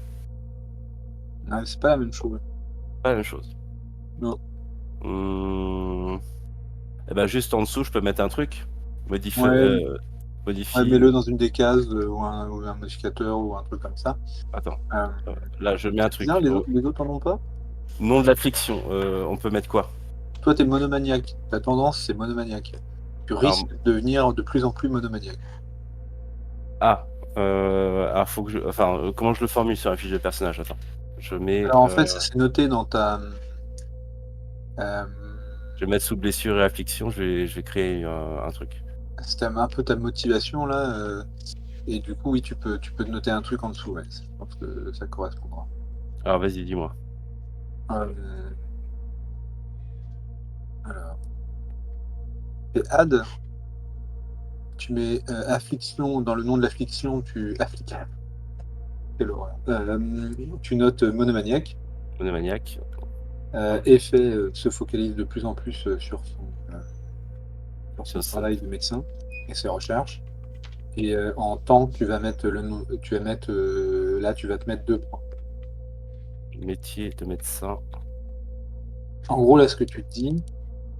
Non, c'est pas la même chose. Pas la même chose. Non. Et ben juste en dessous, je peux mettre un truc. Modifie. Ouais, modifie. mets-le dans une des cases ou un modificateur ou un truc comme ça. Attends. Euh, Là, je mets un c'est truc. bizarre, les autres en ont pas? Nom de l'affliction. On peut mettre quoi? Toi, t'es monomaniaque. Ta tendance, c'est monomaniaque. Tu Alors, risques de devenir de plus en plus monomaniaque. alors faut que je. Enfin, comment je le formule sur la fiche de personnage? Attends. Je mets. Alors, en fait, ça s'est noté dans ta... euh, Je vais mettre sous blessure et affliction. Je vais créer un truc. C'était un peu ta motivation, là. Et du coup, oui, tu peux te noter un truc en dessous. Ouais. Je pense que ça correspondra. Alors, vas-y, dis-moi. Alors, c'est add. Tu mets affliction dans le nom de l'affliction, afflique. Quelle horreur. Tu notes monomaniaque. Monomaniaque. Effet se focalise de plus en plus sur son Ça. travail de médecin et ses recherches. Et en temps, tu vas mettre là, tu vas te mettre 2 points. Métier de médecin. En gros, là, ce que tu te dis,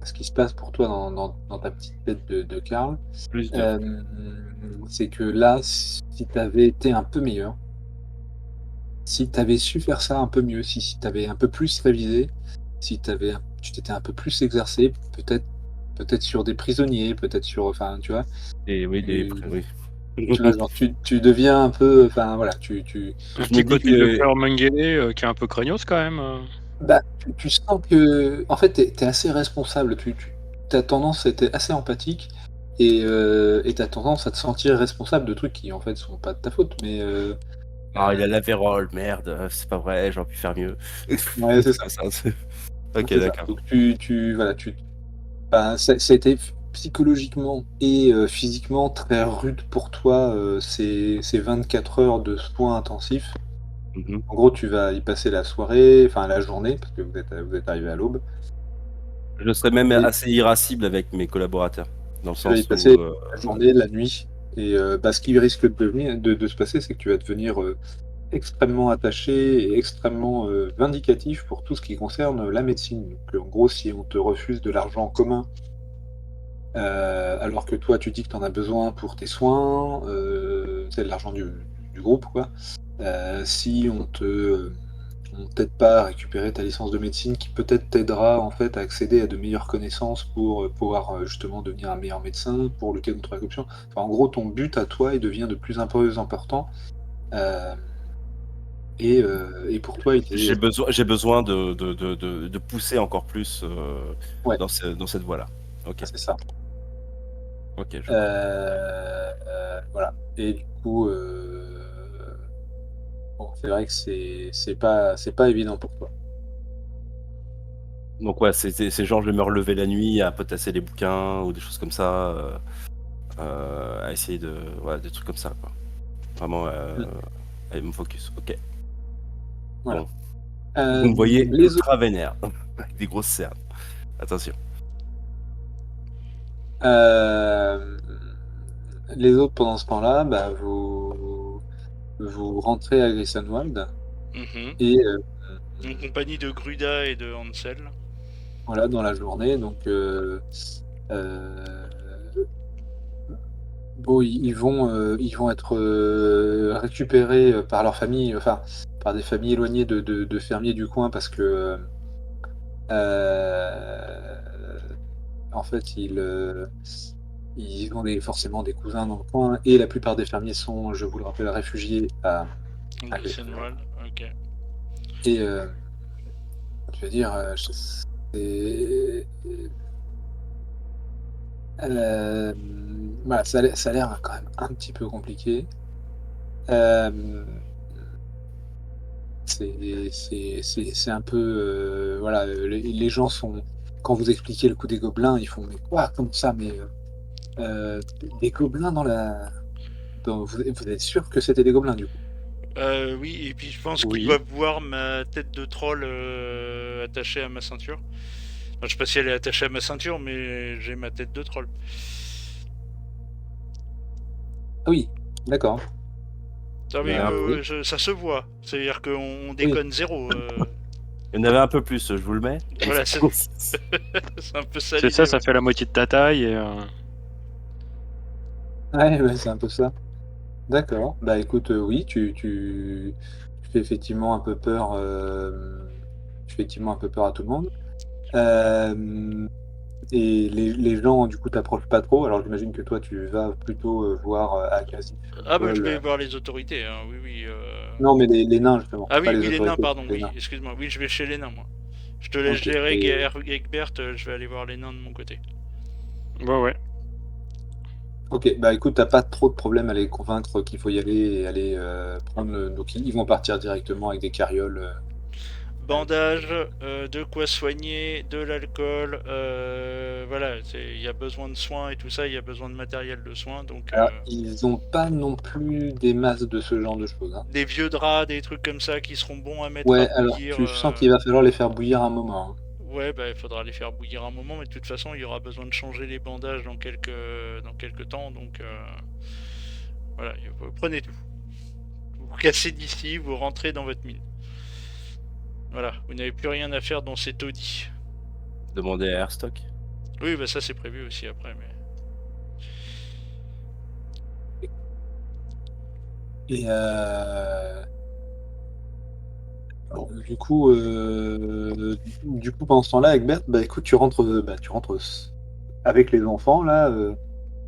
ce qui se passe pour toi dans ta petite tête de Karl, Plus 2. c'est que là, si tu avais été un peu meilleur, si tu avais su faire ça un peu mieux, si tu avais un peu plus révisé, si tu t'étais un peu plus exercé, peut-être sur des prisonniers, peut-être sur, enfin, tu vois? Et oui, oui. Tu vois, genre, tu deviens un peu, enfin, voilà, Un Je me petit dis côté que docteur Mengele qui est un peu craignos quand même. bah, tu sens que, en fait, tu es assez responsable, tu as tendance à être assez empathique et tu as tendance à te sentir responsable de trucs qui, en fait, sont pas de ta faute, mais ah, il a heu, l'Avérol, merde, c'est pas vrai, j'aurais pu faire mieux. ouais, c'est ça, C'est OK, c'est ça. d'accord. Donc voilà, bah, ça a été psychologiquement et physiquement très rude pour toi, ces 24 heures de soins intensifs. Mmh. En gros, tu vas y passer la soirée, enfin la journée, parce que vous êtes arrivés à l'aube Je serais même et assez irascible avec mes collaborateurs, dans le tu vas y sens passer où, la journée, la nuit et bah, ce qui risque de devenir de se passer, c'est que tu vas devenir, extrêmement attaché et extrêmement, vindicatif pour tout ce qui concerne la médecine. Donc, en gros, si on te refuse de l'argent commun, alors que toi, tu dis que tu en as besoin pour tes soins, c'est de l'argent du groupe, quoi. Si on t'aide pas à récupérer ta licence de médecine qui peut-être t'aidera, en fait, à accéder à de meilleures connaissances pour, pouvoir, justement devenir un meilleur médecin, pour lutter contre la corruption. Enfin, en gros, ton but à toi, il devient de plus en plus important, hem et pour toi, il est, j'ai besoin de pousser encore plus, ouais, dans cette voie-là. OK, c'est ça. OK, je vois. Voilà et du coup, bon, c'est vrai que c'est pas évident pour toi. Donc ouais, c'est genre je vais me relever la nuit à potasser les bouquins ou des choses comme ça, à essayer de ouais, des trucs comme ça, quoi. Vraiment, Mmh, aller me focus. OK. voilà. Bon, vous me voyez Les autres, ultra vénère, avec des grosses cernes. Attention. hem, les autres pendant ce temps-là, bah, vous rentrez à Grissenwald Mhm. et En compagnie de Gruda et de Hansel. voilà, dans la journée donc heu, bon, ils vont être, récupérés, par leur famille, enfin, par des familles éloignées de fermiers du coin parce que, en fait, ils ont forcément des cousins dans le coin et la plupart des fermiers sont, je vous le rappelle, réfugiés à Grissenwald Grissenwald, ok. et je veux dire, c'est voilà, ça a l'air quand même un petit peu compliqué. Hem, c'est un peu, voilà, les gens sont quand vous expliquez le coup des gobelins, ils font: «Mais quoi? Comment ça? Mais, des gobelins vous êtes sûr que c'était des gobelins, du coup?» Oui, et puis je pense qu'ils Oui. doivent voir ma tête de troll attachée à ma ceinture. Enfin, je sais pas si elle est attachée à ma ceinture, mais j'ai ma tête de troll. Ah oui, d'accord. Ah oui, Ah, Oui, ça se voit. C'est-à-dire qu'on oui. déconne zéro. il y en avait un peu plus, je vous le mets. Voilà, c'est un peu ça C'est ça, l'idée, ça ouais. fait la moitié de ta taille Ouais, ouais, c'est un peu ça. D'accord. Bah, écoute, oui, tu fais effectivement un peu peur, tu fais effectivement un peu peur à tout le monde. Hem Et les gens, du coup, t'approchent pas trop? Alors j'imagine que toi, tu vas plutôt, voir, Akazif, Ah bah je Paul, vais voir les autorités, hein, oui, oui. non, mais les nains, justement, Ah pas oui, les oui, les nains, autorités, pardon, les oui, nains. excuse-moi. Oui, je vais chez les nains, moi. Je te laisse OK gérer, et Egbert, je vais aller voir les nains de mon côté. Ouais, ouais. OK, bah, écoute, tu pas trop de problème à les convaincre qu'il faut y aller et aller, prendre le donc ils vont partir directement avec des carrioles, heu Bandage, de quoi soigner, de l'alcool, voilà, il y a besoin de soins et tout ça, il y a besoin de matériel de soins, donc alors ils ont pas non plus des masses de ce genre de choses, hein. des vieux draps, des trucs comme ça qui seront bons à mettre à Ouais, alors bouillir. tu sens qu'il va falloir les faire bouillir un moment, hein. Ouais, bah il faudra les faire bouillir un moment, mais de toute façon, il y aura besoin de changer les bandages dans quelques temps, donc voilà, vous prenez tout. Vous cassez d'ici, vous rentrez dans votre mine. Voilà, vous n'avez plus rien à faire dans cet taudis. Demandez à Airstock. Oui, bah ça c'est prévu aussi après, mais. Et alors, du coup, pendant ce temps-là, Egbert, bah écoute, tu rentres avec les enfants là,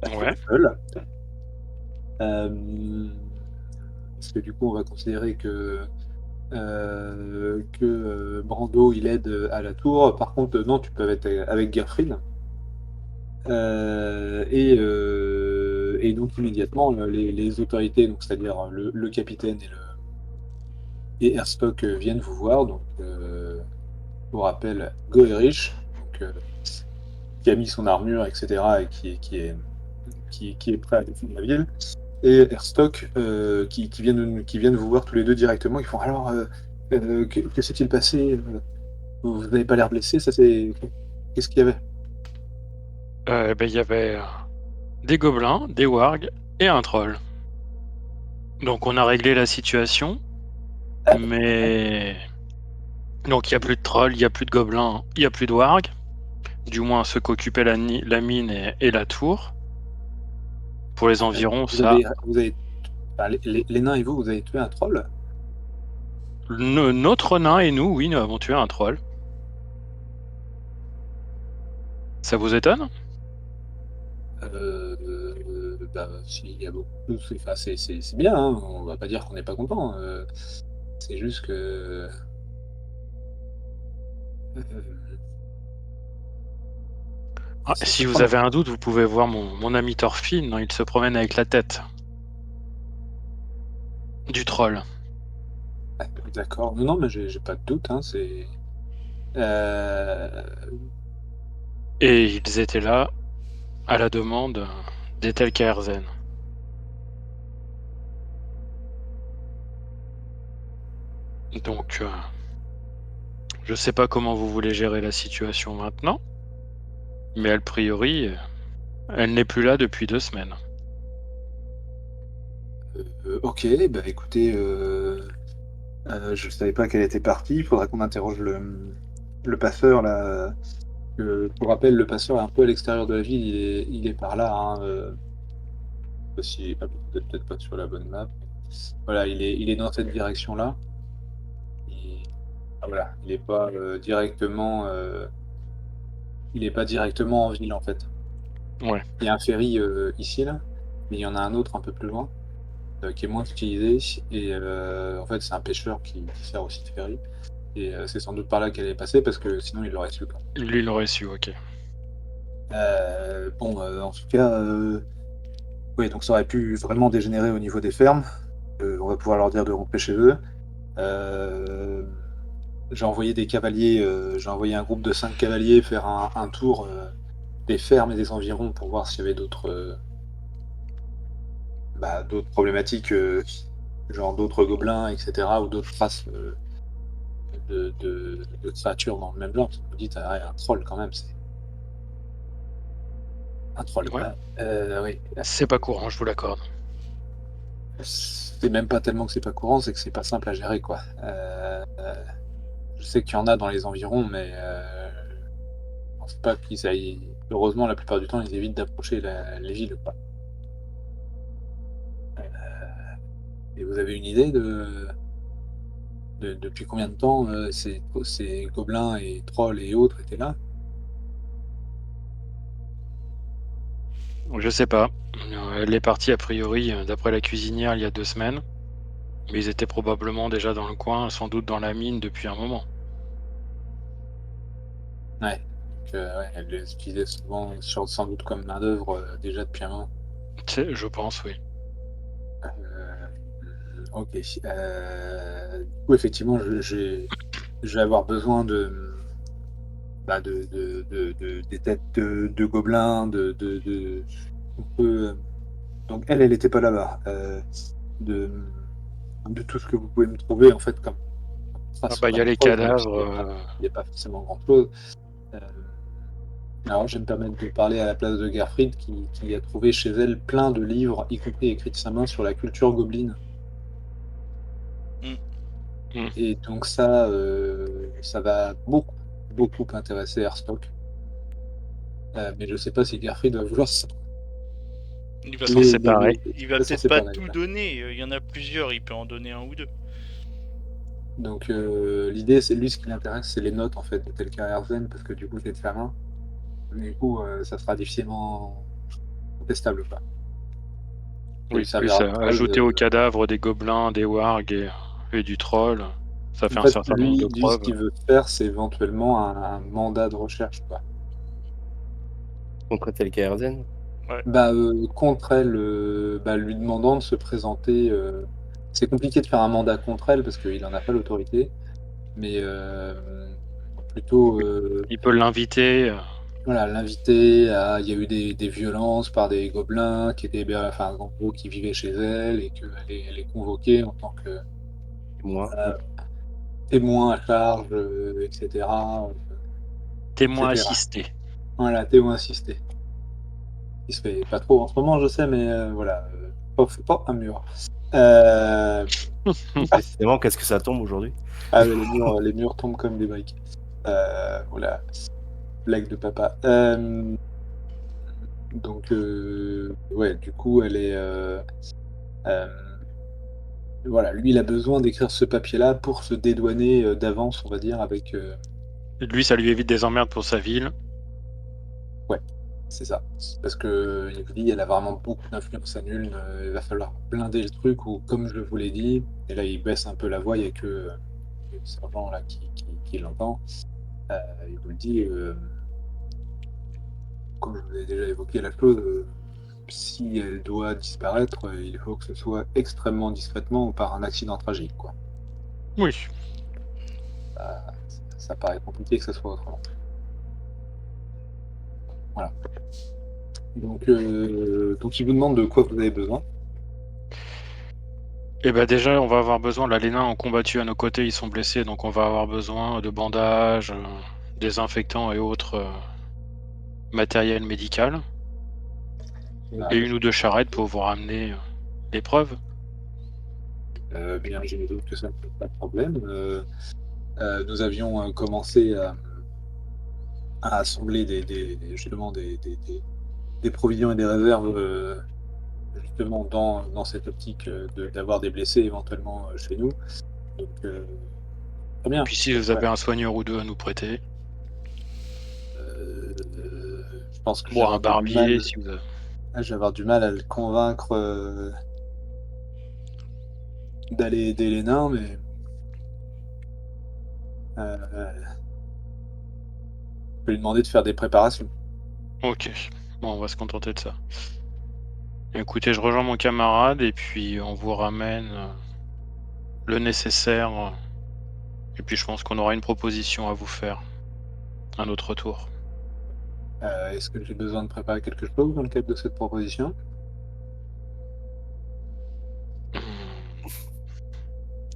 tu Ouais. es seul. Euh, Parce que du coup, on va considérer que Brando il aide à la tour. Par contre, non, tu peux être avec Gerfried. Et donc immédiatement, les autorités, donc c'est-à-dire le capitaine et Erstock viennent vous voir. Donc, pour rappel, Goerich, donc, qui a mis son armure, etc., et qui est prêt à défendre la ville, et Erstock qui viennent vous voir tous les deux directement. Ils font alors, que s'est-il passé? Vous n'avez pas l'air blessé, ça c'est. Qu'est-ce qu'il y avait? Ben, il y avait des gobelins, des wargs et un troll. Donc on a réglé la situation, mais donc il y a plus de trolls, il y a plus de gobelins, il y a plus de wargs. Du moins ceux qu'occupait la mine et la tour. Pour les environs, ça. Vous avez enfin, les nains et vous avez tué un troll? Notre nain et nous, oui, nous avons tué un troll. Ça vous étonne? Bah, s'il y a beaucoup de choses, enfin, c'est bien, hein, on va pas dire qu'on n'est pas content. C'est juste que. euh, Ah, c'est si vous surprenant. avez un doute, vous pouvez voir mon ami Thorfinn, hein, il se promène avec la tête du troll. Ouais, d'accord. Non, non, mais j'ai pas de doute, hein, c'est. Euh, Et ils étaient là à la demande d'Ethel Kaerzen. Donc, je sais pas comment vous voulez gérer la situation maintenant, mais a priori, elle n'est plus là depuis 2 semaines. ok, bah écoutez, je savais pas qu'elle était partie. Il faudra qu'on interroge le passeur là. Pour rappel, le passeur est un peu à l'extérieur de la ville, il est par là, hein, peut-être pas sur la bonne map. Voilà, il est dans cette direction-là. Voilà, il est pas directement en ville en fait. Ouais. Il y a un ferry ici là, mais il y en a un autre un peu plus loin qui est moins utilisé. Et en fait, c'est un pêcheur qui sert aussi de ferry. Et c'est sans doute par là qu'elle est passée parce que sinon il l'aurait su, quoi. Lui, il aurait su, ok. Bon, en tout cas, oui, donc ça aurait pu vraiment dégénérer au niveau des fermes. On va pouvoir leur dire de rentrer chez eux. Euh, j'ai envoyé des cavaliers, j'ai envoyé un groupe de 5 cavaliers faire un tour des fermes et des environs pour voir s'il y avait d'autres problématiques, genre d'autres gobelins, etc., ou d'autres traces de créatures dans le même genre. Parce que vous dites, ah, ouais, un troll quand même, c'est un troll. Ouais. Oui. C'est pas courant, je vous l'accorde. C'est même pas tellement que c'est pas courant, c'est que c'est pas simple à gérer, quoi. Je sais qu'il y en a dans les environs, mais je pense pas qu'ils aillent. Heureusement, la plupart du temps, ils évitent d'approcher les villes, quoi. Et vous avez une idée depuis combien de temps ces gobelins et trolls et autres étaient là? Je sais pas. Elle est partie a priori, d'après la cuisinière, il y a 2 semaines. Mais ils étaient probablement déjà dans le coin, sans doute dans la mine depuis un moment. Ouais. Donc, ouais, elles les utilisaient souvent, sans doute comme main-d'œuvre déjà depuis un moment. Je pense, oui. Euh, ok. Du coup, effectivement, je vais avoir besoin des têtes de gobelins, on peut, donc elle était pas là-bas. De, de tout ce que vous pouvez me trouver, en fait, comme Ah trace bah, sur il la y a les métropole, même s'il cadavres. n'y a pas forcément grand-chose. Euh, alors, je vais me permettre de parler à la place de Gerfried, qui a trouvé chez elle plein de livres, y compris écrits de sa main, sur la culture gobeline. Hmm. Hmm. Et donc ça va beaucoup, beaucoup intéresser Hearthstone. Mais je sais pas si Garfield va vouloir ça. Il va, Sans séparer. il va Sans peut-être pas séparer, tout voilà. donner. Il y en a plusieurs, il peut en donner un ou deux. Donc l'idée, c'est lui, ce qui l'intéresse, c'est les notes en fait de Telka Erzen, parce que du coup, c'est de sa main. Du coup, ça sera difficilement contestable, quoi. Ça lui Oui, plus servira de preuve. ajouter au cadavre des gobelins, des wargs et du troll, ça fait En un fait, certain nombre de lui, ce preuves. qu'il veut faire, c'est éventuellement un mandat de recherche, quoi. Contre tel Erzen. Bah, contre elle, lui demandant de se présenter. C'est compliqué de faire un mandat contre elle parce qu'il n'en a pas l'autorité, mais plutôt Il peut l'inviter. voilà, l'inviter à. Il y a eu des violences par des gobelins qui étaient, enfin, en gros, qui vivaient chez elle et qu'elle est convoquée en tant que Moi. témoin à charge, etc. Témoin etc. assisté. Voilà, témoin assisté. Il se fait pas trop en ce moment, je sais, mais voilà. Pas un mur. Décidément, qu'est-ce que ça tombe aujourd'hui? Ah ouais, les murs tombent comme des briques. Voilà, blague de papa. Donc, ouais, du coup, elle est. Voilà, lui, il a besoin d'écrire ce papier-là pour se dédouaner d'avance, on va dire, avec. Lui, ça lui évite des emmerdes pour sa ville. Ouais, c'est ça. Parce que il vous dit, elle a vraiment beaucoup d'influence à nul. Il va falloir blinder le truc, ou comme je vous l'ai dit. Et là, il baisse un peu la voix, il n'y a que le sergent là qui l'entend. Il vous le dit. Comme je vous ai déjà évoqué la chose, si elle doit disparaître, il faut que ce soit extrêmement discrètement ou par un accident tragique, quoi. Oui. Ça paraît compliqué que ce soit autrement. Voilà. Donc il vous demande de quoi vous avez besoin. Et ben déjà, on va avoir besoin. Là, les nains ont combattu à nos côtés, ils sont blessés, donc on va avoir besoin de bandages, désinfectants et autres matériel médical. Et une ou deux charrettes pour vous ramener les preuves. Bien, je me doute que ça ne pose pas de problème. Nous avions commencé à assembler justement des provisions et des réserves justement dans cette optique d'avoir des blessés éventuellement chez nous. Donc, très bien. Puis si vous avez un soigneur ou deux à nous prêter, Je pense que je vais bon, un avoir du mal. barbier, si vous avez... Je vais avoir du mal à le convaincre d'aller aider les nains, mais je vais lui demander de faire des préparations. Ok, bon, on va se contenter de ça. Écoutez, je rejoins mon camarade et puis on vous ramène le nécessaire. Et puis je pense qu'on aura une proposition à vous faire. Un autre tour. Est-ce que j'ai besoin de préparer quelque chose dans le cadre de cette proposition?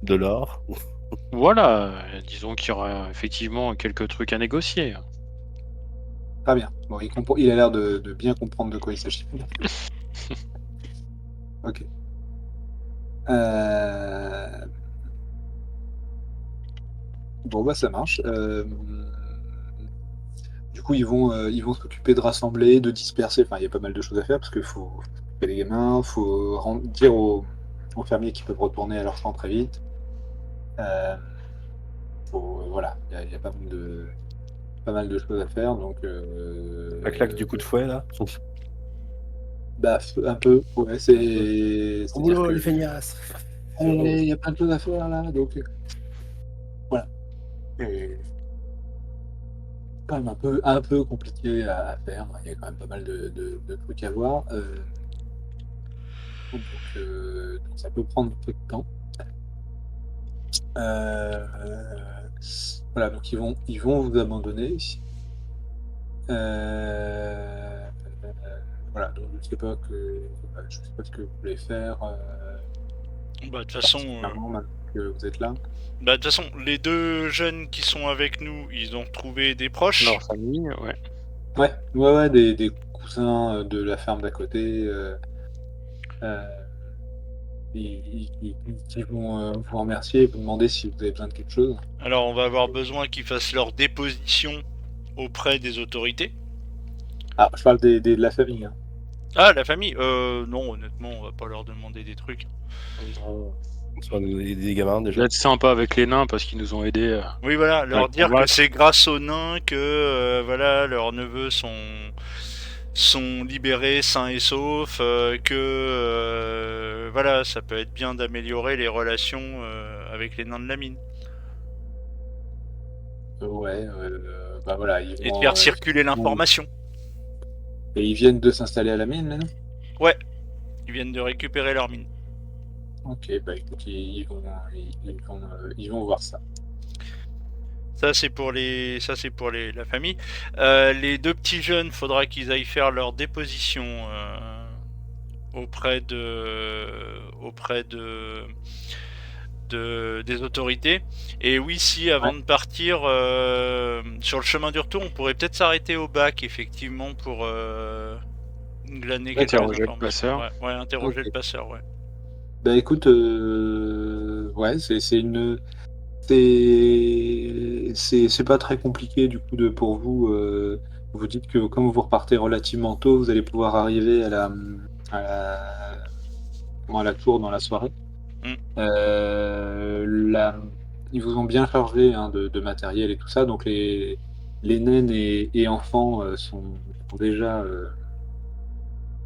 De l'or. Voilà, disons qu'il y aura effectivement quelques trucs à négocier. Très bien. Bon, il a l'air de bien comprendre de quoi il s'agit. Ok. Bon, bah ça marche. Du coup, ils vont s'occuper de rassembler, de disperser. Enfin, il y a pas mal de choses à faire parce qu'il faut occuper les gamins, il faut dire aux fermiers qu'ils peuvent retourner à leur champ très vite. Voilà, il y a pas mal de choses à faire. Donc, La claque du coup de fouet, là. bah, un peu, ouais, Au c'est-à-dire boulot, que les feignasses. il y a plein de choses à faire là, donc voilà. Et quand même un peu compliqué à faire. Il y a quand même pas mal de trucs à voir. Donc, ça peut prendre un peu de temps. Voilà, donc ils vont vous abandonner. Voilà, donc je sais pas ce que vous voulez faire. Bah, de toute façon, Particulièrement maintenant que vous êtes là. bah, de toute façon, les deux jeunes qui sont avec nous, ils ont trouvé des proches. Leur famille, ouais. Ouais, des cousins de la ferme d'à côté. Qui vont vous remercier et vous demander si vous avez besoin de quelque chose. Alors, on va avoir besoin qu'ils fassent leur déposition auprès des autorités. Ah, je parle de la famille. Hein. Ah, la famille non, honnêtement, on va pas leur demander des trucs. On se va nous aider des gamins Je déjà. vais être sympa avec les nains parce qu'ils nous ont aidés. Oui, voilà, leur le dire que convaincre. c'est grâce aux nains que voilà, leurs neveux sont libérés sains et saufs, que voilà, ça peut être bien d'améliorer les relations avec les nains de la mine Ouais, bah voilà, et de faire circuler l'information. et ils viennent de s'installer à la mine maintenant. Ouais, ils viennent de récupérer leur mine. Ok, bah écoute, ils vont voir ça. Ça c'est pour la famille. Les deux petits jeunes, faudra qu'ils aillent faire leur déposition auprès des autorités. Et oui, si avant de partir sur le chemin du retour, on pourrait peut-être s'arrêter au bac effectivement pour glaner quelques Interroger le informations. passeur. Ouais, interroger Ok. le passeur, ouais. Bah écoute, ouais, c'est pas très compliqué du coup pour vous. Vous dites que comme vous repartez relativement tôt, vous allez pouvoir arriver à à la tour dans la soirée. Mm. Ils vous ont bien chargé hein, de matériel et tout ça, donc les naines et enfants sont déjà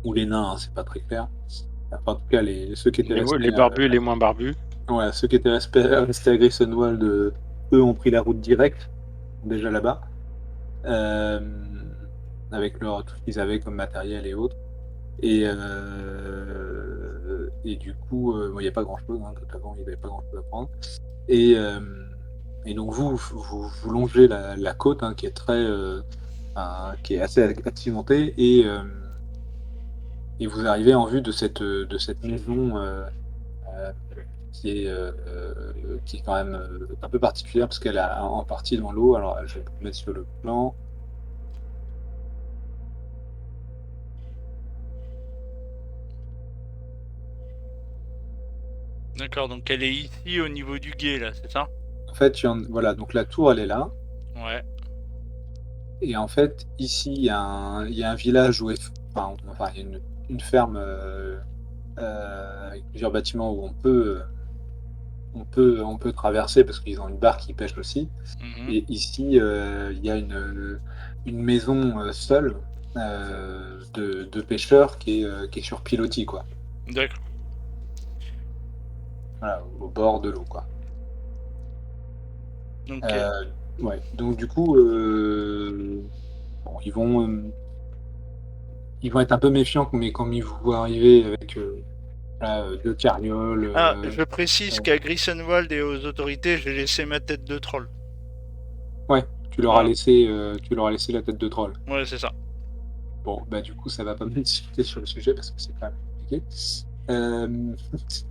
ou les nains, hein, c'est pas très clair. Enfin, en tout cas, ceux qui étaient Les restés barbus et les moins barbus. ouais, ceux qui étaient restés à Grissenwald, eux ont pris la route directe, déjà là-bas, euh, avec tout ce qu'ils avaient comme matériel et autres. Et du coup, il n'y a pas grand-chose, hein, tout avant, il n'y avait pas grand-chose à prendre. Et, euh, et donc vous longez la côte, hein, qui est assez accidenté, et vous arrivez en vue de cette maison qui est quand même un peu particulière parce qu'elle est en partie dans l'eau. Alors, je vais vous mettre sur le plan. D'accord, donc elle est ici au niveau du gué là, c'est ça? En fait, voilà, donc la tour, elle est là. Ouais. Et en fait, ici, il y a un village enfin, il y a une ferme avec plusieurs bâtiments où on peut traverser parce qu'ils ont une barque qui pêche aussi. Mhm. Et ici, il y a une maison seule de pêcheurs qui est sur pilotis, quoi. D'accord. Voilà, au bord de l'eau, quoi. Donc, Ouais. Donc du coup, bon, ils vont être un peu méfiants, mais comme ils vous voient arriver avec voilà, deux carrioles, je précise euh, qu'à Grissenwald et aux autorités, j'ai laissé ma tête de troll. ouais, Voilà. tu leur as laissé la tête de troll. Ouais, c'est ça. Bon, bah du coup, ça va pas me discuter sur le sujet parce que c'est quand même compliqué.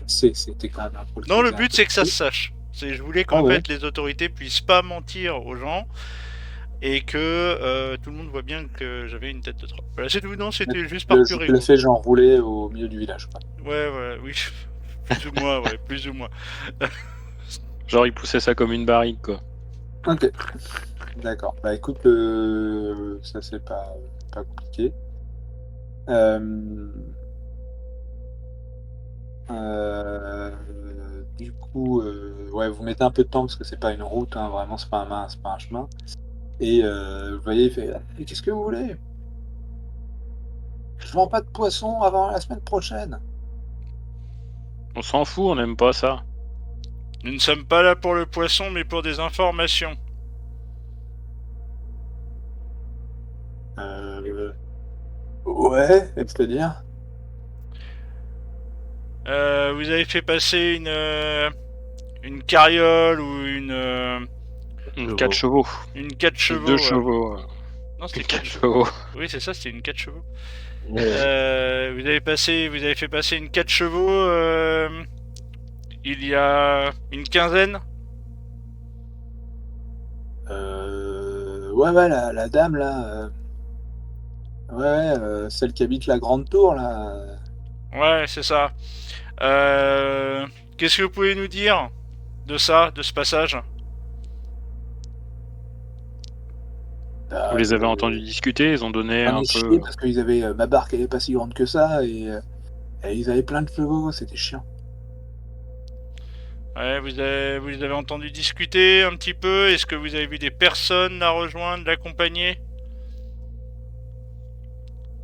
C'était quand même un troll qui Non, le était un but peu c'est que ça se compliqué. sache. Je voulais Ah qu'en ouais. fait les autorités puissent pas mentir aux gens et que tout le monde voit bien que j'avais une tête de troll. Voilà, c'est tout. Non, c'était juste par pur Tu l'as ego. fait genre rouler au milieu du village, quoi. Ouais, oui. Plus ou moins, ouais, plus ou moins. Genre, ils poussaient ça comme une barrique, quoi. Ok. D'accord. Bah écoute, ça c'est pas compliqué. Euh, du coup, ouais, vous mettez un peu de temps parce que c'est pas une route, hein, vraiment, c'est pas un chemin. Et vous voyez, il fait qu'est-ce que vous voulez? Je vends pas de poisson avant la semaine prochaine. On s'en fout, on n'aime pas ça. Nous ne sommes pas là pour le poisson, mais pour des informations. Ouais, c'est-à-dire? Vous avez fait passer une carriole ou Une 4 chevaux. une 4 Une 2 chevaux. chevaux. Non, c'était Une 4 4 chevaux. chevaux. Oui, c'est ça, c'était une 4 chevaux. Ouais. Vous avez fait passer une 4 chevaux il y a une quinzaine. Ouais, la dame là, celle qui habite la grande tour là. Ouais, c'est ça. Qu'est-ce que vous pouvez nous dire de ça, de ce passage? Vous les avez entendus discuter, ils ont donné J'en un ai chié peu. parce qu'ils avaient ma barque, elle est pas si grande que ça, et ils avaient plein de chevaux, c'était chiant. Ouais, vous avez entendu discuter un petit peu. Est-ce que vous avez vu des personnes la rejoindre, l'accompagner?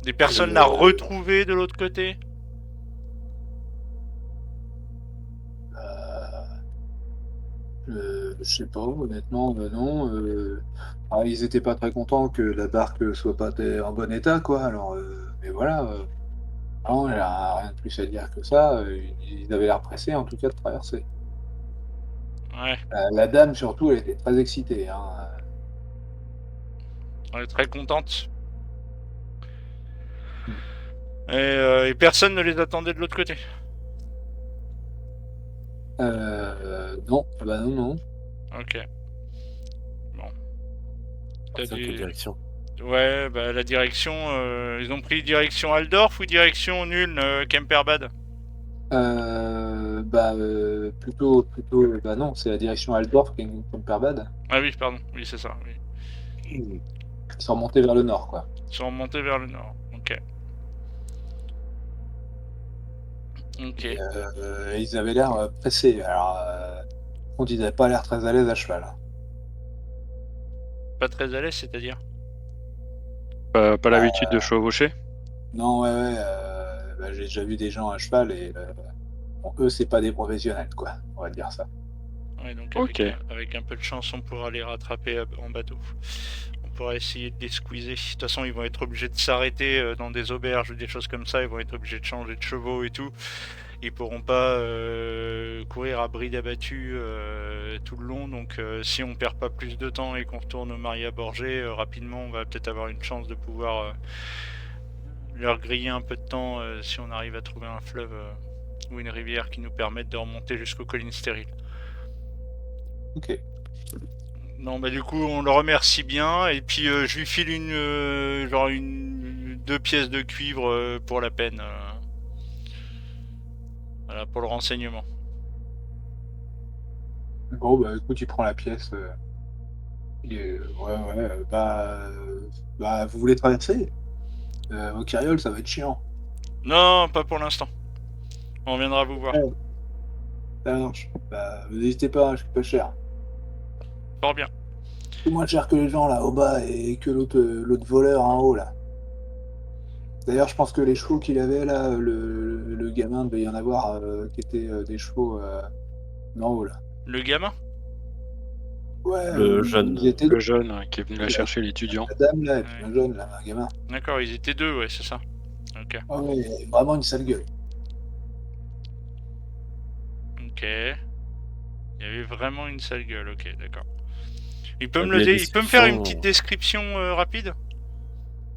Des personnes la retrouver de l'autre côté? Je sais pas, honnêtement, non. Ils étaient pas très contents que la barque soit pas en bon état, quoi. Alors, mais voilà. Non, il y a rien de plus à dire que ça. Ils avaient l'air pressés, en tout cas, de traverser. Ouais, La dame, surtout, elle était très excitée, hein. elle est très contente. Hmm. Et personne ne les attendait de l'autre côté. Non, bah non, non. Ok. Bon. T'as C'est dans quelle dit... direction? Ouais, bah la direction... ils ont pris direction Aldorf ou direction nulle, Kemperbad? Plutôt, bah non, c'est la direction Altdorf qui est une Kemperbad. Ah oui, pardon. Oui, c'est ça. Oui. Ils sont remontés vers le nord, quoi. Ils sont remontés vers le nord. Ok. Ok. Ils avaient l'air pressés. Alors, par contre, ils n'avaient pas l'air très à l'aise à cheval, hein. Pas très à l'aise, c'est-à-dire? Pas l'habitude de chevaucher. Non, ouais, ouais, j'ai déjà vu des gens à cheval et bon, eux, c'est pas des professionnels, quoi. On va dire ça. Ouais, donc Ok. avec un peu de chance, on pourra les rattraper en bateau. On pourra essayer de les squeezer. De toute façon, ils vont être obligés de s'arrêter dans des auberges ou des choses comme ça. Ils vont être obligés de changer de chevaux et tout. Ils pourront pas courir à bride abattue tout le long. Donc, si on perd pas plus de temps et qu'on retourne au Maria Borgé rapidement, on va peut-être avoir une chance de pouvoir leur griller un peu de temps si on arrive à trouver un fleuve ou une rivière qui nous permette de remonter jusqu'aux collines stériles. Ok. Non, bah du coup, on le remercie bien et puis je lui file deux pièces de cuivre pour la peine, voilà, pour le renseignement. Bon, bah écoute, tu prends la pièce. Ouais, ouais, bah, vous voulez traverser? Au Carriole, ça va être chiant. Non, pas pour l'instant. On viendra vous voir. Ouais, ça marche. Bah, n'hésitez pas, je suis pas cher. Fort bien. C'est moins cher que les gens là au bas et que l'autre voleur en haut là. D'ailleurs, je pense que les chevaux qu'il avait là, le gamin devait y en avoir qui étaient des chevaux en haut là. Le gamin? Ouais, Le jeune. ils étaient deux. Le jeune qui est venu la La, chercher, l'étudiant. la dame là, et puis Ouais. un jeune là, un gamin. D'accord, ils étaient deux, ouais, c'est ça. Ok. Ah ouais, vraiment une sale gueule. Ok. Il y avait vraiment une sale gueule, ok, d'accord. Il peut La il peut me faire une description- petite description rapide?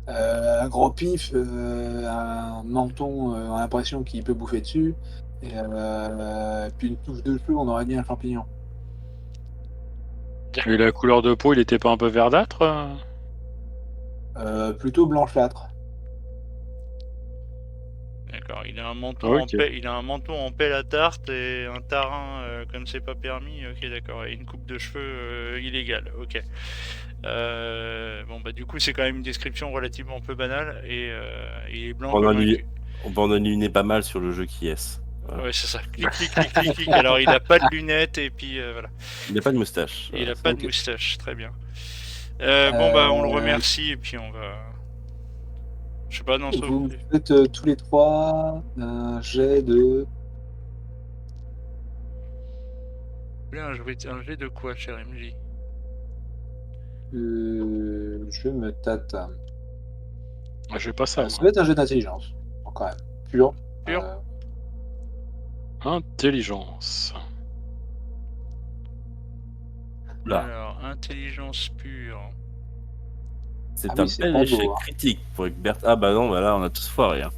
Un gros pif, un menton, on a l'impression qu'il peut bouffer dessus, et puis une touche de cheveux, on aurait dit un champignon. Et la couleur de peau, il était pas un peu verdâtre Plutôt blanchâtre. D'accord, il a un Ok. il a un menton en pelle à tarte et un tarin comme c'est pas permis. Ok, d'accord, et une coupe de cheveux illégale. Ok. Bon bah du coup c'est quand même une description relativement peu banale et il est blanc On comme en un est- cul. on va en enligner pas mal sur le jeu qui est. Voilà. Ouais, c'est ça. Clic, clic, clic, clic, clic. Alors il a pas de lunettes et puis voilà. Il n'a pas de moustache. Et il a Voilà. pas de Ok. moustache. Très bien. Bon bah on le remercie et puis on va. Je sais pas, non, Vous me faites tous les trois un jet de... un jet de quoi, cher MJ? je me tâte. J'ai pas ça, Ça moi. va être un jet d'intelligence, quand même. Pur. Pur. Intelligence. Là. Alors, intelligence pure. C'est Ah oui, un c'est bel pas échec beau, hein. critique pour Egbert. Ah bah non, bah là on a tous foiré. Hein.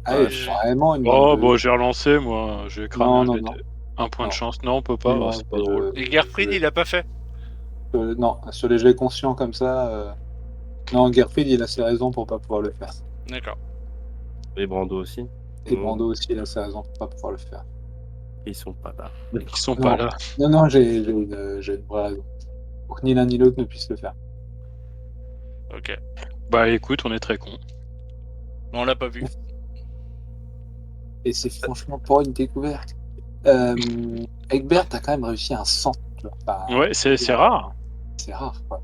Ah Ouais, oui, vraiment une bande Oh, de... bon, j'ai relancé, moi. J'ai cramé Non, un, non, non. un point de Non. chance. Non, on peut pas. Oh, c'est pas drôle. Et Gerfried, il a pas fait. Non, sur les jets conscients comme ça... Non, Gerfried, il a ses raisons pour pas pouvoir le faire. D'accord. Et Brando aussi. Et Brando aussi, il a ses raisons pour pas pouvoir le faire. Ils sont pas là. Ils sont Non. pas là. Non, j'ai une vraie raison. Pour que ni l'un ni l'autre ne puisse le faire. Ok. Bah écoute, on est très con. On l'a pas vu. Et c'est franchement pas une découverte. Egbert a quand même réussi un 100. Ouais, c'est rare. C'est rare, quoi.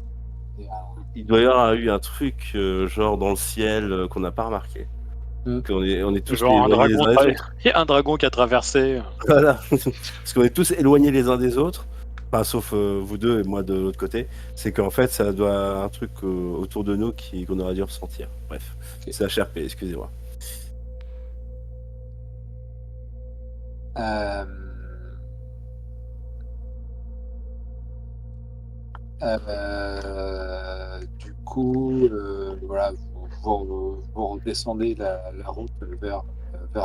Et, Il doit y avoir eu un truc, genre dans le ciel, qu'on n'a pas remarqué. Mm. On est tous Genre un éloignés les dragon, uns des autres. il y a un dragon qui a traversé. Voilà. Parce qu'on est tous éloignés les uns des autres. Enfin, sauf vous deux et moi de l'autre côté. C'est qu'en fait, ça doit un truc autour de nous qu'on aurait dû ressentir. Bref, Ok. c'est HRP, excusez-moi. Du coup, voilà, vous redescendez la route vers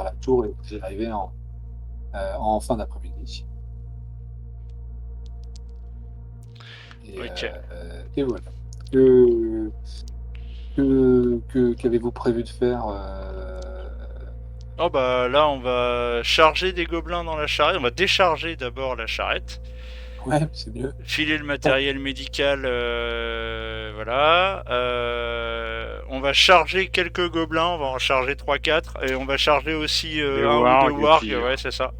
la tour et vous y arrivez en fin d'après-midi. Ok. Et voilà. Qu'avez-vous prévu de faire Oh bah là, on va charger des gobelins dans la charrette. On va décharger d'abord la charrette. Ouais, c'est mieux. Filer le matériel médical, voilà. On va charger quelques gobelins, on va en charger 3-4. Et on va charger aussi Des un ou deux wargs, et wargs, puis, ouais, c'est ça.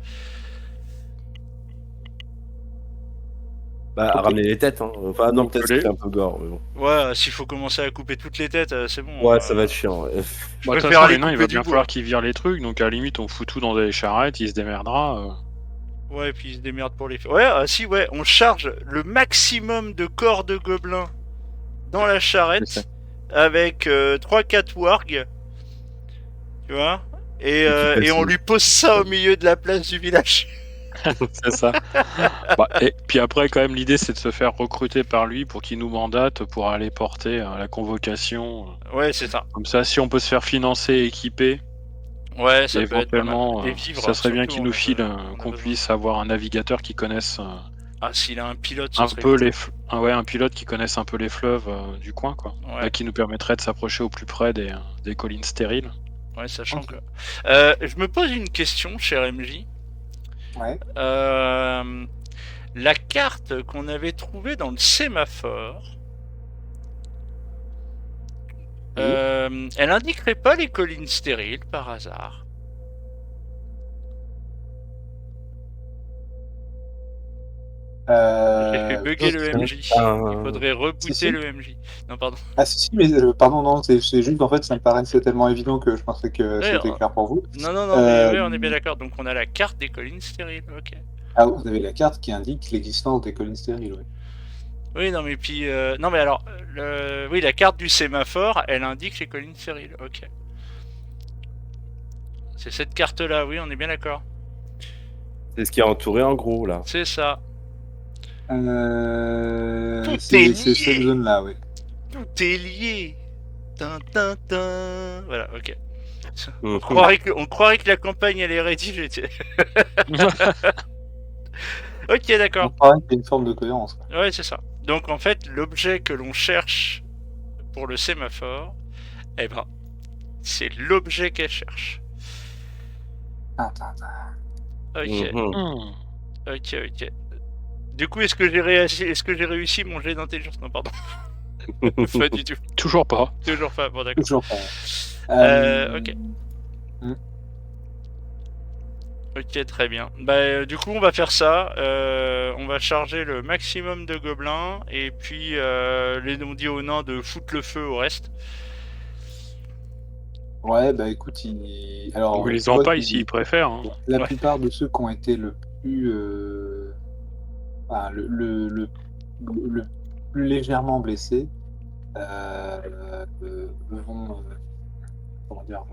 Bah, Ok. ramener les têtes, hein. Enfin, non, On peut-être peut ça les- fait un peu gore, mais bon. Ouais, s'il faut commencer à couper toutes les têtes, c'est bon. Ouais, ça va être chiant. Ouais. Je Bah, de toute préfère façon, aller les nains, il couper va du bien bois. falloir qu'ils virent les trucs, donc à la limite, on fout tout dans des charrettes, il se démerdera. Ouais, et puis ils se démerdent pour les faire. Ouais, si, ouais, on charge le maximum de corps de gobelins dans la C'est ça. charrette avec 3-4 wargs, tu vois, et on lui pose ça au milieu de la place du village. C'est ça. Bah, et puis après, quand même, l'idée, c'est de se faire recruter par lui pour qu'il nous mandate pour aller porter la convocation. Ouais, c'est ça. Comme ça, si on peut se faire financer et équiper, Ouais, ça peut être pas mal. éventuellement, Et ça vivre, serait bien surtout, qu'il on nous a, file, on a qu'on besoin. puisse avoir un navigateur qui connaisse Ah, s'il a un pilote, ce un serait peu cool. un pilote qui connaisse un peu les fleuves du coin, quoi. Ouais, Bah, qui nous permettrait de s'approcher au plus près des collines stériles. ouais, sachant Ok. que. Je me pose une question, cher MJ. Ouais. La carte qu'on avait trouvée dans le sémaphore, Oui. elle indiquerait pas les collines stériles par hasard? J'ai fait bugger le MJ. Il faudrait rebooter Si. le MJ. Non, pardon. Ah si, mais pardon, non, c'est juste qu'en fait, ça me paraissait tellement évident que je pensais que Ouais, c'était clair pour vous. non, mais ouais, on est bien d'accord. Donc on a la carte des collines stériles, ok. Ah, vous avez la carte qui indique l'existence des collines stériles, oui. Oui, non, mais puis. Non, mais alors. Oui, la carte du sémaphore, elle indique les collines stériles, ok. C'est cette carte-là, oui, on est bien d'accord. C'est ce qui a entouré en gros, là. C'est ça. Tout est C'est lié. cette zone-là, oui. Tout est lié. Tin, tin, tin. Voilà, ok. On Mhm. croirait que la campagne elle est rédigée. Ok, On d'accord. croirait qu'il y a une forme de cohérence, quoi. Ouais, c'est ça. Donc en fait, l'objet que l'on cherche pour le sémaphore, eh ben, c'est l'objet qu'elle cherche. Attends. Ok, Mhm. ok. Du coup, est-ce que j'ai réussi mon jet d'intelligence? Non, pardon. Pas du tout. Toujours pas. Toujours pas. Bon, d'accord. Toujours pas. Ok. hmm. Ok, très bien. Du coup, on va faire ça. On va charger le maximum de gobelins et puis on dit aux nains de foutre le feu au reste. Ouais, bah écoute, alors, Ou les tu vois empailles qu'il- s'ils préfèrent. Hein. la Ouais. plupart de ceux qui ont été le plus, enfin, le plus légèrement blessés vont, comment dire,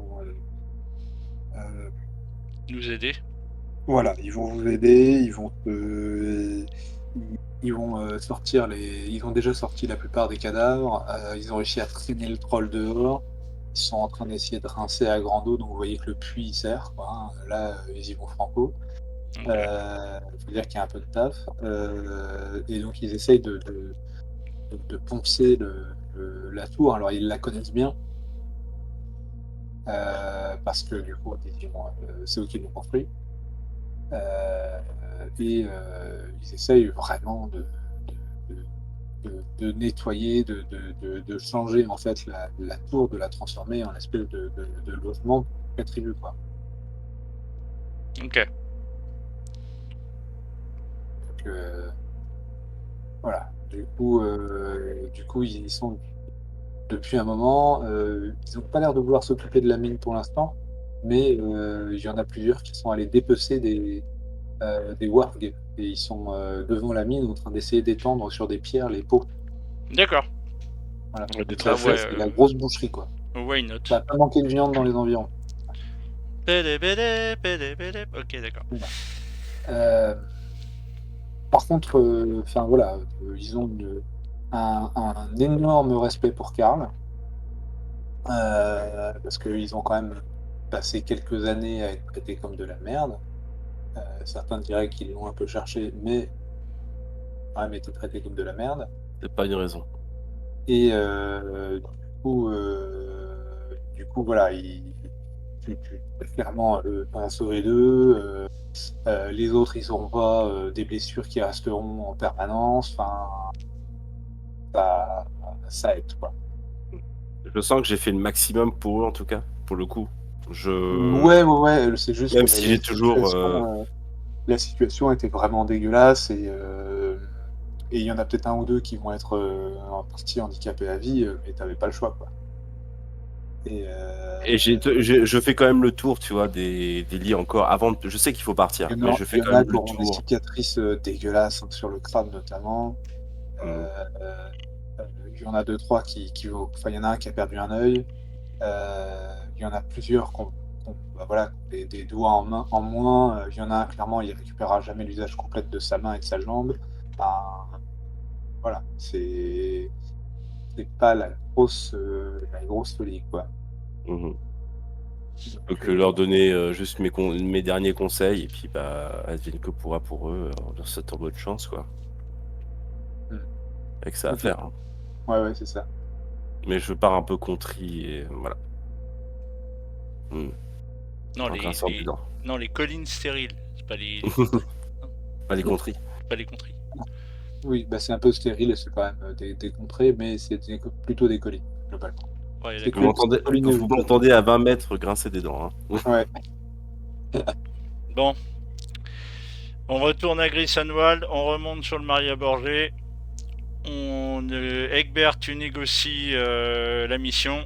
euh, Nous aider. voilà, ils vont vous aider, ils vont sortir ils ont déjà sorti la plupart des cadavres, ils ont réussi à traîner le troll dehors, ils sont en train d'essayer de rincer à grande eau, donc vous voyez que le puits il sert, quoi, hein. Là, ils y vont franco. Ok. Faut dire qu'il y a un peu de taf. Et donc ils essayent de poncer la tour. Alors ils la connaissent bien. Parce que du coup, c'est eux qui l'ont construit. Et ils essayent vraiment de de nettoyer, de changer en fait la tour, de la transformer en espèce de logement pour la tribu, quoi. Ok. Donc, voilà. Du coup, ils sont depuis un moment, ils n'ont pas l'air de vouloir s'occuper de la mine pour l'instant, mais il y en a plusieurs qui sont allés dépecer des wargs et ils sont devant la mine en train d'essayer d'étendre sur des pierres les pots. D'accord. Voilà. Ouais, des Donc ça, Bah c'est ouais, c'est la grosse boucherie, quoi. why not? Ça va pas manquer de viande dans les environs. Ok, d'accord. Euh, Par contre, enfin voilà, ils ont un énorme respect pour Karl, parce qu'ils ont quand même passé quelques années à être traités comme de la merde. Certains diraient qu'ils l'ont un peu cherché, mais quand même été traités comme de la merde. C'est pas une raison. Et du coup, voilà, tu peux clairement pas sauver d'eux. Les autres, ils n'auront pas des blessures qui resteront en permanence. Enfin, ça, ça aide, quoi. Je sens que j'ai fait le maximum pour eux, en tout cas, pour le coup. Ouais, c'est juste que Même si j'ai toujours. la situation était vraiment dégueulasse et il y en a peut-être un ou deux qui vont être en partie handicapés à vie, mais t'avais pas le choix, quoi. Et Et je fais quand même le tour, tu vois, des lits encore. Je sais qu'il faut partir, mais je il fais y en quand a même qui le auront des tour. cicatrices dégueulasses, hein, sur le crâne notamment. Mhm. Euh, il y en a deux, trois enfin, il y en a un qui a perdu un œil. Il y en a plusieurs bah, voilà, qui ont des doigts en moins. Il y en a un, clairement, il récupérera jamais l'usage complet de sa main et de sa jambe. Enfin, voilà, c'est pas la grosse folie, quoi. Mhm. Donc, Donc leur donner juste mes derniers conseils, et puis bah, advienne que pourra pour eux, en leur souhaitant bonne chance, quoi. hmm, Avec ça à ok. faire, hein. Ouais, c'est ça. Mais je pars un peu contrit, et voilà. Non, En grinçant des dents. non, les collines stériles. C'est pas les contries. Non, Pas les contris. pas les contries. Oui, bah, c'est un peu stérile, c'est quand même des contrées, mais c'est plutôt des collines, globalement. Ouais, C'est d'accord. Vous collineux. m'entendez à 20 mètres grincer des dents, hein. Ouais. Bon, on retourne à Grisonwald, on remonte sur le Maria Borgé. Egbert, tu négocies la mission.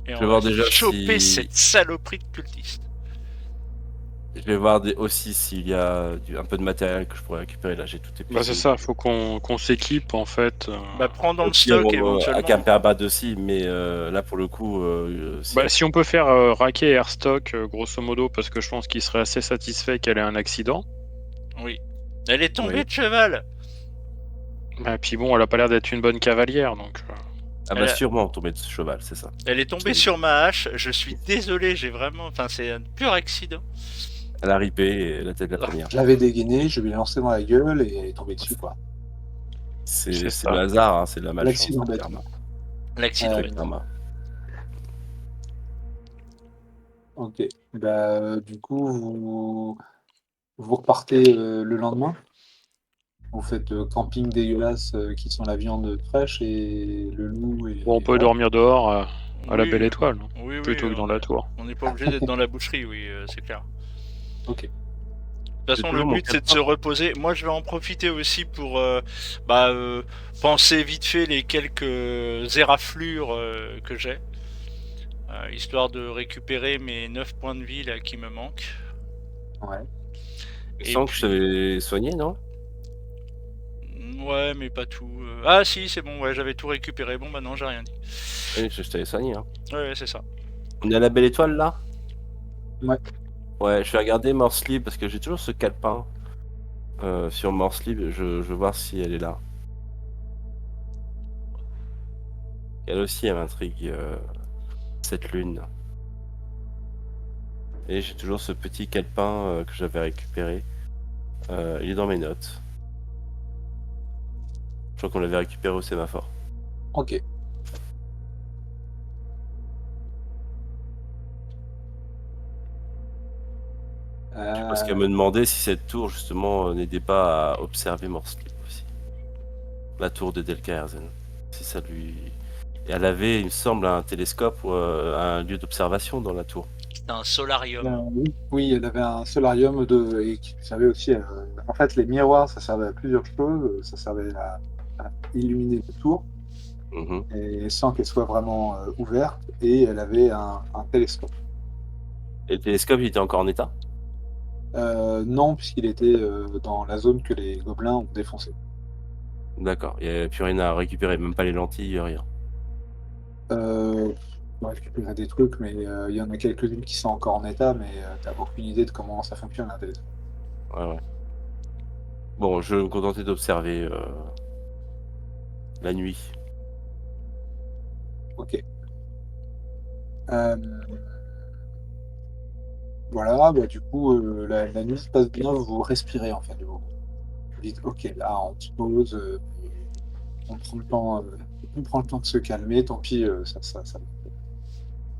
Et Je on vais va voir déjà choper si. cette saloperie de cultiste. Je vais voir aussi s'il y a un peu de matériel que je pourrais récupérer. Là, j'ai tout Bah c'est épuisé. ça, faut qu'on s'équipe en fait. Bah, prends dans Au le pire, stock à éventuellement. Camperbad aussi, mais là, pour le coup, s'il y Bah, a- si on peut faire raquer Airstock, grosso modo, parce que je pense qu'il serait assez satisfait qu'elle ait un accident. Oui. Elle est tombée Oui. de cheval. Et puis bon, elle a pas l'air d'être une bonne cavalière, donc. Elle Elle, va a- sûrement tomber de ce cheval, c'est ça. elle est tombée C'est- sur ma hache. Je suis désolé, j'ai vraiment. Enfin, c'est un pur accident. Elle a ripé et elle a été la première. Je l'avais dégainé, je lui ai lancé dans la gueule et elle est tombée dessus, quoi. C'est C'est le ça. hasard, hein, c'est de la malchance, L'accident le bête. karma. L'accident Euh, Le bête. karma. ok. Bah, du coup, vous repartez le lendemain. Vous faites camping dégueulasse qui sent la viande fraîche et le loup Bon, on et peut voilà. dormir dehors à la Oui, belle étoile, oui, plutôt que dans la tour. on n'est pas obligé d'être dans la boucherie, oui, c'est clair. Ok. De toute J'ai façon, le toujours mon but c'est de se calepin. reposer. Moi, je vais en profiter aussi pour bah, penser vite fait les quelques éraflures que j'ai, histoire de récupérer mes 9 points de vie là qui me manquent. Ouais. Il Et semble que je puis, t'avais soigné, non? ouais, mais pas tout. Ah si, c'est bon, ouais, j'avais tout récupéré. Bon, bah non, j'ai rien dit. Oui, je t'avais soigné, hein. Ouais, c'est ça. On est à la belle étoile, là? Ouais. Ouais, je vais regarder Morsley parce que j'ai toujours ce calepin sur Morsley. Je veux voir si elle est là. Elle aussi, elle m'intrigue, cette lune. Et j'ai toujours ce petit calepin que j'avais récupéré. Il est dans mes notes. Je crois qu'on l'avait récupéré au sémaphore. Ok. Je pense qu'elle me demandait si cette tour, justement, n'aidait pas à observer Morsley aussi. la tour de Delcaerzen. Si ça lui... Et elle avait, il me semble, un télescope ou un lieu d'observation dans la tour. C'est un solarium. Oui, oui, elle avait un solarium et qui servait aussi à... En fait, les miroirs, ça servait à plusieurs choses. Ça servait à illuminer la tour, Mhm. et sans qu'elle soit vraiment ouverte. Et elle avait un télescope. Et le télescope, il était encore en état? Non, puisqu'il était dans la zone que les gobelins ont défoncée. D'accord, il n'y avait plus rien à récupérer, même pas les lentilles, rien. On récupérer des trucs, mais il y en a quelques-unes qui sont encore en état, mais t'as aucune idée de comment ça fonctionne un télescope. Ouais. Bon, je vais me contenter d'observer la nuit. Ok. Euh, Voilà, bah, du coup, la nuit se passe bien, vous respirez en fait. Vous dites, ok, là, on se pose, on prend le temps, on prend le temps de se calmer. Tant pis, ça va être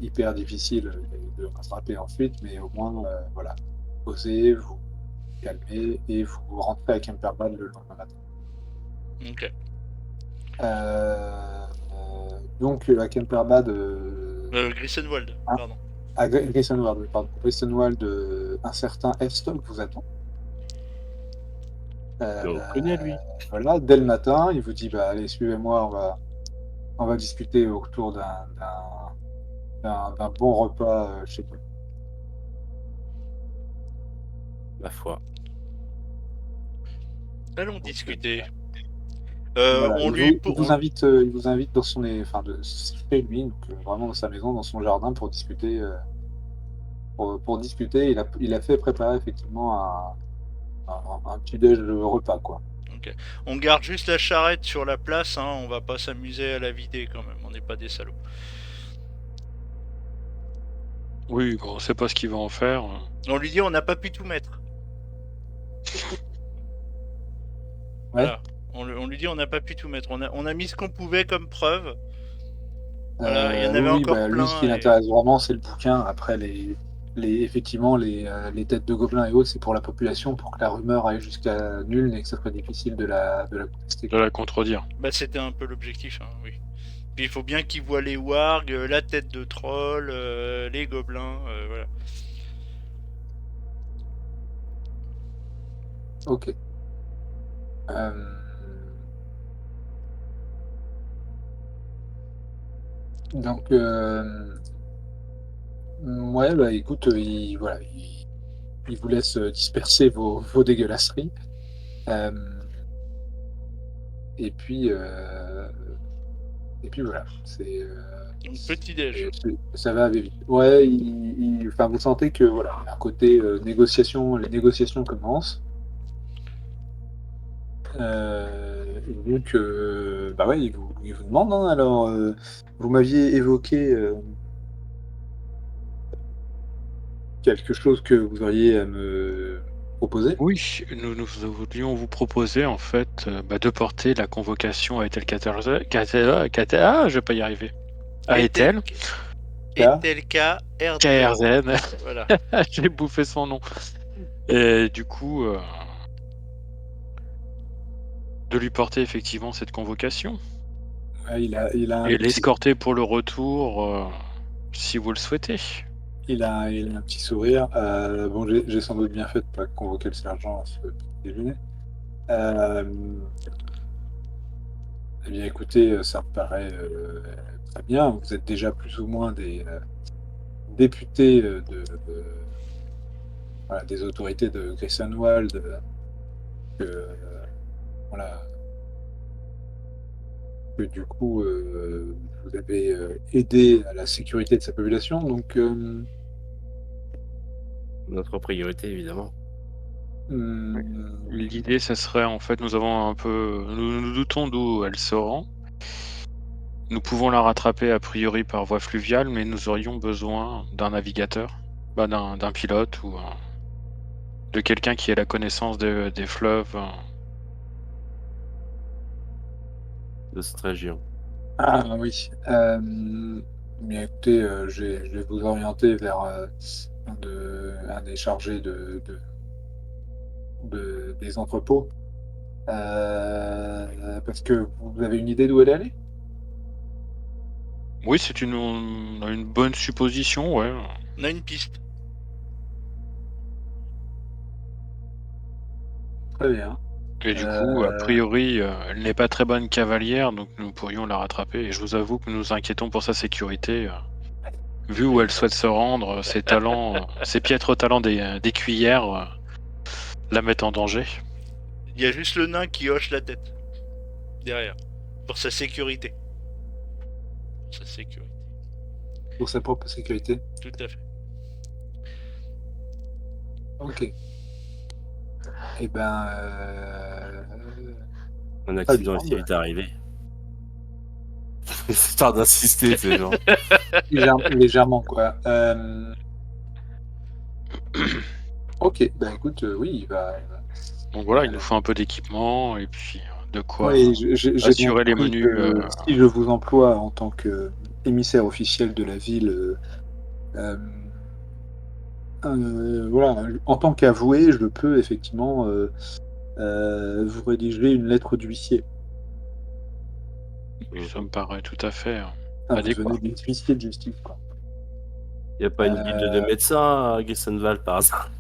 hyper difficile de rattraper ensuite, mais au moins, voilà, posez, vous calmez et vous rentrez à Kemperbad le lendemain matin. Ok. Donc, à Kemperbad, Grissenwald, hein, pardon. à Grissenwald, pardon, Grissenwald, un certain F-Stock vous attend. On le connaît, lui. Voilà, dès le matin, il vous dit bah, allez, suivez-moi, on va discuter autour d'un bon repas chez nous. Ma foi. Allons Donc, discuter. voilà, On lui. il vous invite dans chez lui, donc vraiment dans sa maison, dans son jardin, pour discuter. Pour discuter, il a fait préparer effectivement un petit déj repas, quoi. Ok. On garde juste la charrette sur la place, hein, on va pas s'amuser à la vider quand même, on n'est pas des salauds. Oui, bon, on sait pas ce qu'il va en faire. On lui dit on n'a pas pu tout mettre. Ouais. Voilà. On lui dit on n'a pas pu tout mettre. On a mis ce qu'on pouvait comme preuve. Voilà, il y en avait Oui, encore bah, lui, ce qui plein. l'intéresse vraiment, c'est le bouquin. Après, effectivement, les têtes de gobelins et autres, c'est pour la population, pour que la rumeur aille jusqu'à nul et que ça soit difficile de la contester. De la contredire. Bah c'était un peu l'objectif, hein, oui. Puis il faut bien qu'ils voient les wargs, la tête de troll, les gobelins, voilà. Ok. Euh, donc, ouais, bah écoute, voilà, il vous laisse disperser vos dégueulasseries. Euh, et puis, euh, et puis voilà, Donc petit déj. ça va aller vite. Ouais, enfin, vous sentez que voilà, à côté négociation, les négociations commencent. Et donc, bah ouais, il vous demande, hein, alors, vous m'aviez évoqué quelque chose que vous auriez à me proposer. Oui, nous voulions vous proposer en fait de porter la convocation à Ethel je vais pas y arriver. À Ethel, Etelka RD. KRZN, Voilà. j'ai bouffé son nom. Et du coup, de lui porter effectivement cette convocation Ouais, il a un et petit, l'escorter pour le retour, si vous le souhaitez. il a un petit sourire. Bon, j'ai sans doute bien fait de pas convoquer le sergent à ce petit déjeuner. Euh, eh bien, écoutez, ça me paraît très bien. Vous êtes déjà plus ou moins des députés voilà, des autorités de Grissenwald, que, voilà, que du coup, vous avez aidé à la sécurité de sa population. Donc, Notre priorité, évidemment. hum, L'idée, ce serait en fait, nous nous doutons d'où elle se rend. Nous pouvons la rattraper a priori par voie fluviale, mais nous aurions besoin d'un navigateur, d'un pilote ou de quelqu'un qui ait la connaissance des fleuves. De cette région. ah oui. Bien écoutez, je vais vous orienter vers un des chargés des entrepôts. Parce que vous avez une idée d'où elle est allée? Oui, c'est une bonne supposition, ouais. On a une piste. Très bien. Et du coup, a priori, elle n'est pas très bonne cavalière, donc nous pourrions la rattraper. Et je vous avoue que nous nous inquiétons pour sa sécurité, vu où elle souhaite se rendre, ses talents, ses piètres talents d'écuyère la mettent en danger. Il y a juste le nain qui hoche la tête. Derrière. Pour sa sécurité. Pour sa sécurité. Pour sa propre sécurité. Tout à fait. Ok. Eh ben, Un accident bien, ici est arrivé. Histoire d'insister, c'est genre. légèrement quoi. Ok, bah écoute, oui, il va. Donc voilà, il nous faut un peu d'équipement et puis de quoi Oui, j'ai bien assurer les compris menus. que si je vous emploie en tant que émissaire officiel de la ville, voilà, en tant qu'avoué, je peux effectivement vous rédiger une lettre d'huissier. Ça me paraît tout à fait Enfin, vous adéquat. devenez des huissiers de justice, quoi. Il n'y a pas une guilde de médecins à Grissenwald par hasard.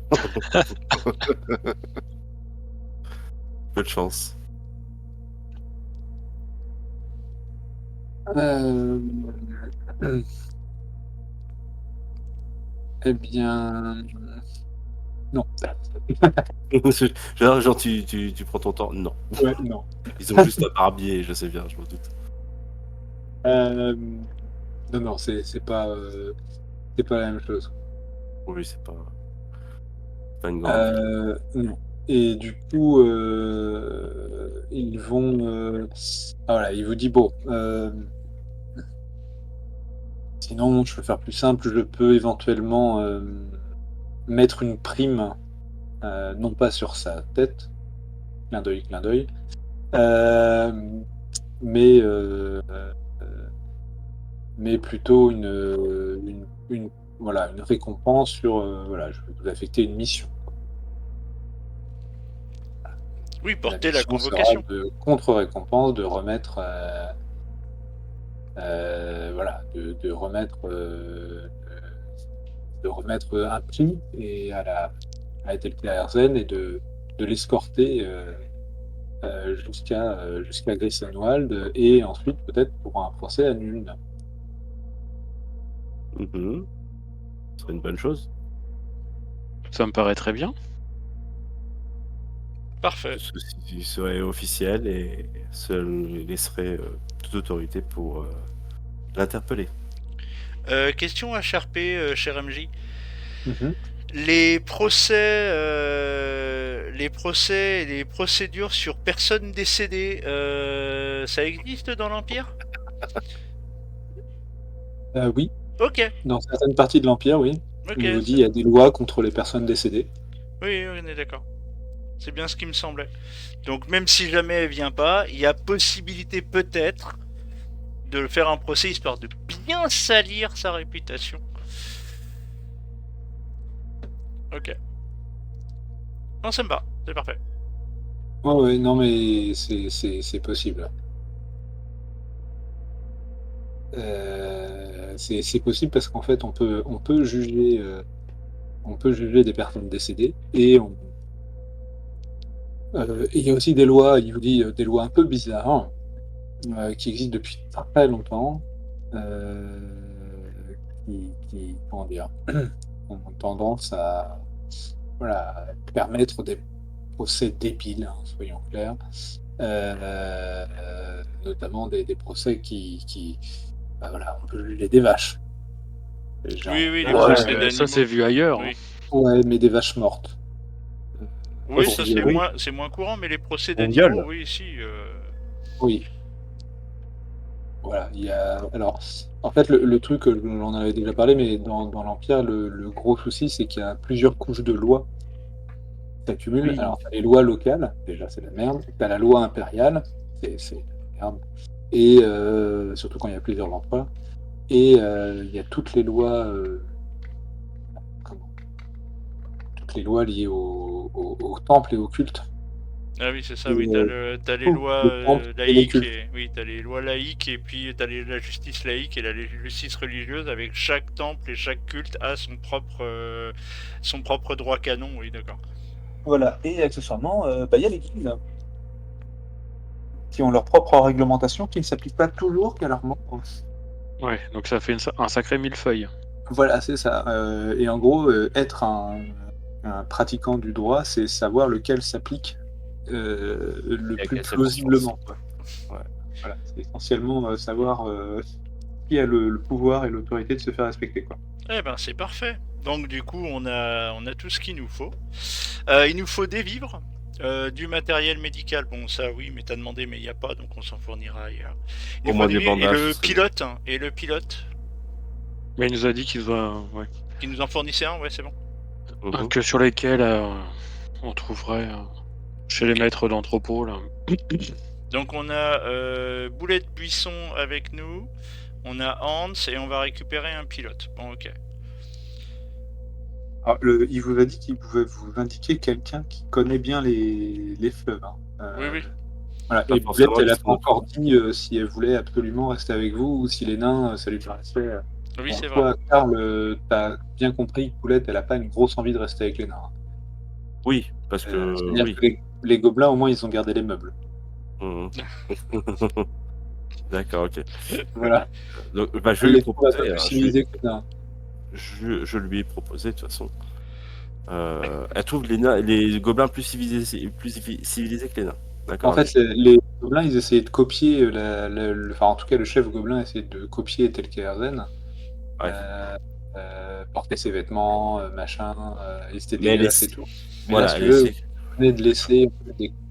Peu de chance. Euh, Eh bien, non. Genre, tu prends ton temps. Non. Ouais, non. Ils ont juste un barbier, je sais bien, je me doute. Non, non, c'est pas la même chose. Oui, c'est pas une grande ville. Non. Et du coup, ils vont. Voilà, il vous dit bon. Sinon, je peux faire plus simple. Je peux éventuellement mettre une prime, non pas sur sa tête, clin d'œil, euh, mais mais plutôt voilà, une récompense sur voilà, je vais vous affecter une mission. Oui, La porter la mission sera convocation. de contre-récompense de remettre voilà, de remettre un prix et à Etelka Erzen et de l'escorter jusqu'à Grissenwald et ensuite peut-être pour un procès à Nuln. Mhm. Ce serait une bonne chose. Ça me paraît très bien. Parfait. Tout ceci serait officiel et seul laisserait toute autorité pour l'interpeller. Question HRP, cher MJ. Mhm. Les procès et les procédures sur personnes décédées, ça existe dans l'Empire? Oui, Ok, dans certaines parties de l'Empire, oui. ok, Il vous dit il y a des lois contre les personnes décédées. oui, on est d'accord. C'est bien ce qui me semblait. Donc même si jamais elle vient pas, il y a possibilité peut-être de faire un procès histoire de bien salir sa réputation. Ok. Non, ça me va, c'est parfait. Oh, ouais, non, mais c'est possible. C'est possible parce qu'en fait, on peut juger des personnes décédées et il y a aussi des lois, il vous dit des lois un peu bizarres qui existent depuis très longtemps, euh, comment dire, ont tendance à voilà, permettre des procès débiles, hein, soyons clairs, notamment des procès bah voilà, on peut juger des vaches. Les Oui, gens, oui, les là, procès Ouais, ça c'est d'animaux. vu ailleurs. Oui, ouais, mais des vaches mortes. Euh, oui, pour ça violer. c'est moins courant, mais les procès On d'animaux, viole. oui, si. Oui, voilà. Il y a... Alors, en fait, le truc, j'en avais déjà parlé, mais dans l'Empire, le gros souci, c'est qu'il y a plusieurs couches de lois qui s'accumulent. Oui. Alors, t'as les lois locales, déjà, c'est la merde. T'as la loi impériale, c'est la merde. Et surtout quand il y a plusieurs empereurs. Et il y a toutes les lois, comment toutes les lois liées au temple et au culte. Ah oui, c'est ça, Et, oui, t'as les tout, lois le temple et le laïques, culte. oui, t'as les lois laïques, et puis la justice laïque et la justice religieuse, avec chaque temple et chaque culte a son propre droit canon, oui, d'accord. Voilà, et accessoirement, il y a les guildes qui ont leur propre réglementation qui ne s'applique pas toujours qu'à leurs membres. Ouais, donc ça fait un sacré millefeuille. Voilà, c'est ça. Et en gros, être un pratiquant du droit, c'est savoir lequel s'applique le Et à plus quelle circonstance? plausiblement, quoi. Voilà, c'est essentiellement savoir qui a le pouvoir et l'autorité de se faire respecter, quoi. Eh ben, c'est parfait. Donc, du coup, on a tout ce qu'il nous faut. Il nous faut des vivres, du matériel médical. Bon, ça, oui, mais t'as demandé, mais il n'y a pas, donc on s'en fournira ailleurs. Il Au nous faut moins des des vivres, et bandages, ce le serait bien. pilote, hein, et le pilote, Mais il nous a dit qu'il doit, ouais, qui nous en fournissait un, ouais, c'est bon. Mhm. que sur lesquels on trouverait chez les Ok. maîtres d'entrepôt là. Donc, on a Boulet de Buisson avec nous, on a Hans, et on va récupérer un pilote. Bon, ok. Alors, il vous a dit qu'il pouvait vous indiquer quelqu'un qui connaît bien les fleuves, hein. Oui, oui. Voilà, Pas et Boulette, forcément elle qu'ils a sont pas notre encore groupe. dit si elle voulait absolument rester avec vous ou si les nains, ça lui paraissait. Oui, Bon, c'est vrai. toi, Karl, t'as bien compris que Boulette, elle a pas une grosse envie de rester avec les nains, hein. Oui, parce que C'est-à-dire oui. que les gobelins, au moins, ils ont gardé les meubles. Mhm. D'accord, ok. Voilà. Donc, bah, je vais Elle lui les trouve un peu proposer, plus hein, civilisés que les nains. je lui ai proposé de toute façon. Elle trouve les gobelins plus civilisés que les nains. En D'accord, fait, Luigi. les gobelins, ils essayaient de copier, enfin, en tout cas, le chef gobelin essayait de copier tel qu'Erzen. Ouais. Porter ses vêtements, machin, et c'était Mais dégueulasse et tout. Mais là, voilà, si elle tu veux, essaie. vous venez de laisser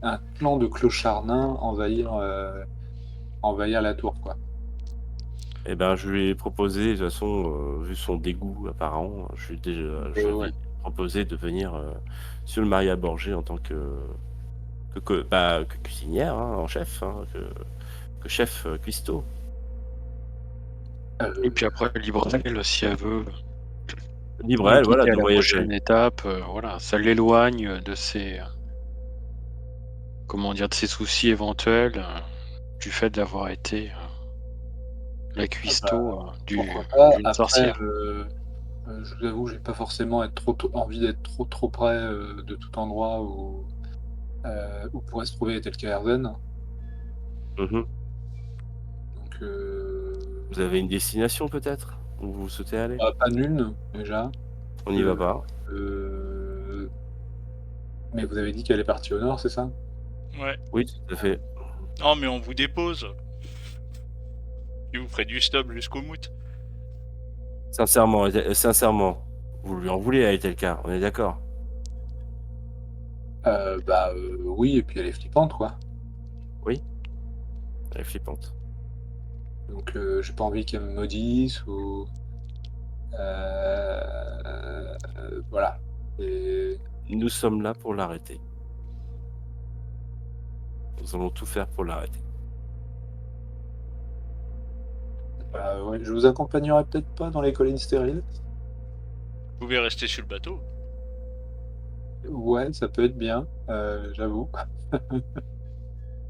un clan de clochards nains envahir la tour, quoi. Eh ben, je lui ai proposé, de toute façon, vu son dégoût apparent, je lui Ouais. ai proposé de venir sur le Maria Borgé en tant que cuisinière, hein, en chef, hein, que chef cuistot. Et puis après, libre à elle si elle veut Libre à nous elle, voilà, quitter à de la voyager. prochaine étape. Voilà, ça l'éloigne de ses, comment dire, de ses soucis éventuels du fait d'avoir été la Ah bah, cuistot pourquoi pas. d'une Après, sorcière. je vous avoue, j'ai pas forcément envie d'être trop près de tout endroit où pourrait se trouver tel qu'Erzen. Mhm. Donc, Vous avez une destination peut-être où vous souhaitez aller? pas nul, déjà. On n'y va Euh, pas. euh, mais vous avez dit qu'elle est partie au nord, c'est ça? Ouais. Oui, tout à fait. Non, mais on vous dépose. Et vous ferez du stop jusqu'au mout. Sincèrement, vous lui en voulez à Etelka, on est d'accord? Oui, et puis elle est flippante, quoi. Oui, elle est flippante. Donc, j'ai pas envie qu'elle me maudisse ou. Voilà. Et, Nous sommes là pour l'arrêter. Nous allons tout faire pour l'arrêter. ouais, je vous accompagnerai peut-être pas dans les collines stériles. Vous pouvez rester sur le bateau. Ouais, ça peut être bien, j'avoue.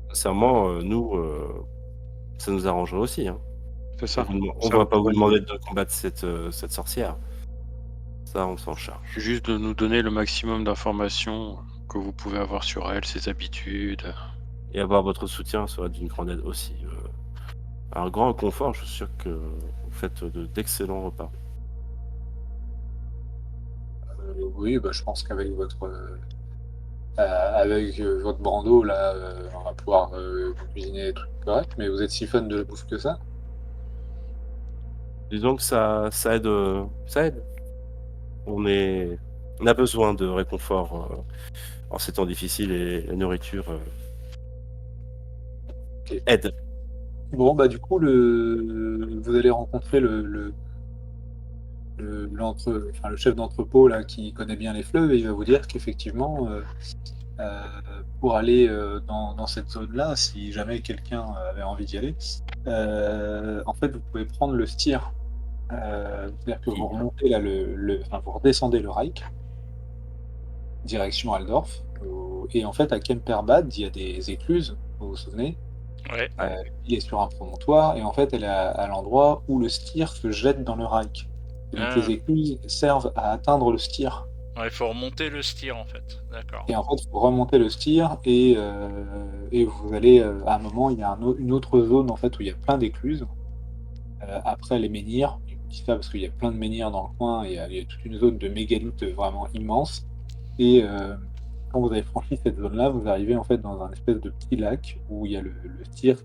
Sincèrement, nous, ça nous arrangerait aussi, hein. C'est ça. On Ça va pas vous pourrait demander de combattre cette sorcière. Ça, on s'en charge. juste de nous donner le maximum d'informations que vous pouvez avoir sur elle, ses habitudes. Et avoir votre soutien serait d'une grande aide aussi. Un grand confort, je suis sûr que vous faites d'excellents repas. Oui, bah, je pense qu'avec votre brando, là, on va pouvoir vous cuisiner des trucs corrects, mais vous êtes si fan de la bouffe que ça? Disons que ça aide, ça aide. On a besoin de réconfort en ces temps difficiles et la nourriture Ok. aide. Bon, bah du coup, vous allez rencontrer enfin, le chef d'entrepôt là qui connaît bien les fleuves et il va vous dire qu'effectivement, euh, pour aller dans cette zone-là, si jamais quelqu'un avait envie d'y aller, en fait, vous pouvez prendre le Styr. C'est-à-dire que vous remontez là enfin, vous redescendez le Reich, direction Aldorf, Et en fait, à Kemperbad, il y a des écluses, vous vous souvenez? Ouais. Il est sur un promontoire et en fait, elle est à l'endroit où le Styr se jette dans le Reich. Et donc Ah. les écluses servent à atteindre le Styr. Ouais, il faut remonter le Styr en fait. D'accord. Et en fait, il faut remonter le Styr et vous allez, à un moment, il y a une autre zone en fait où il y a plein d'écluses. Après les menhirs, je vous dis ça parce qu'il y a plein de menhirs dans le coin et il y a toute une zone de mégalithes vraiment immense. Et quand vous avez franchi cette zone-là, vous arrivez en fait dans un espèce de petit lac où il y a le Styr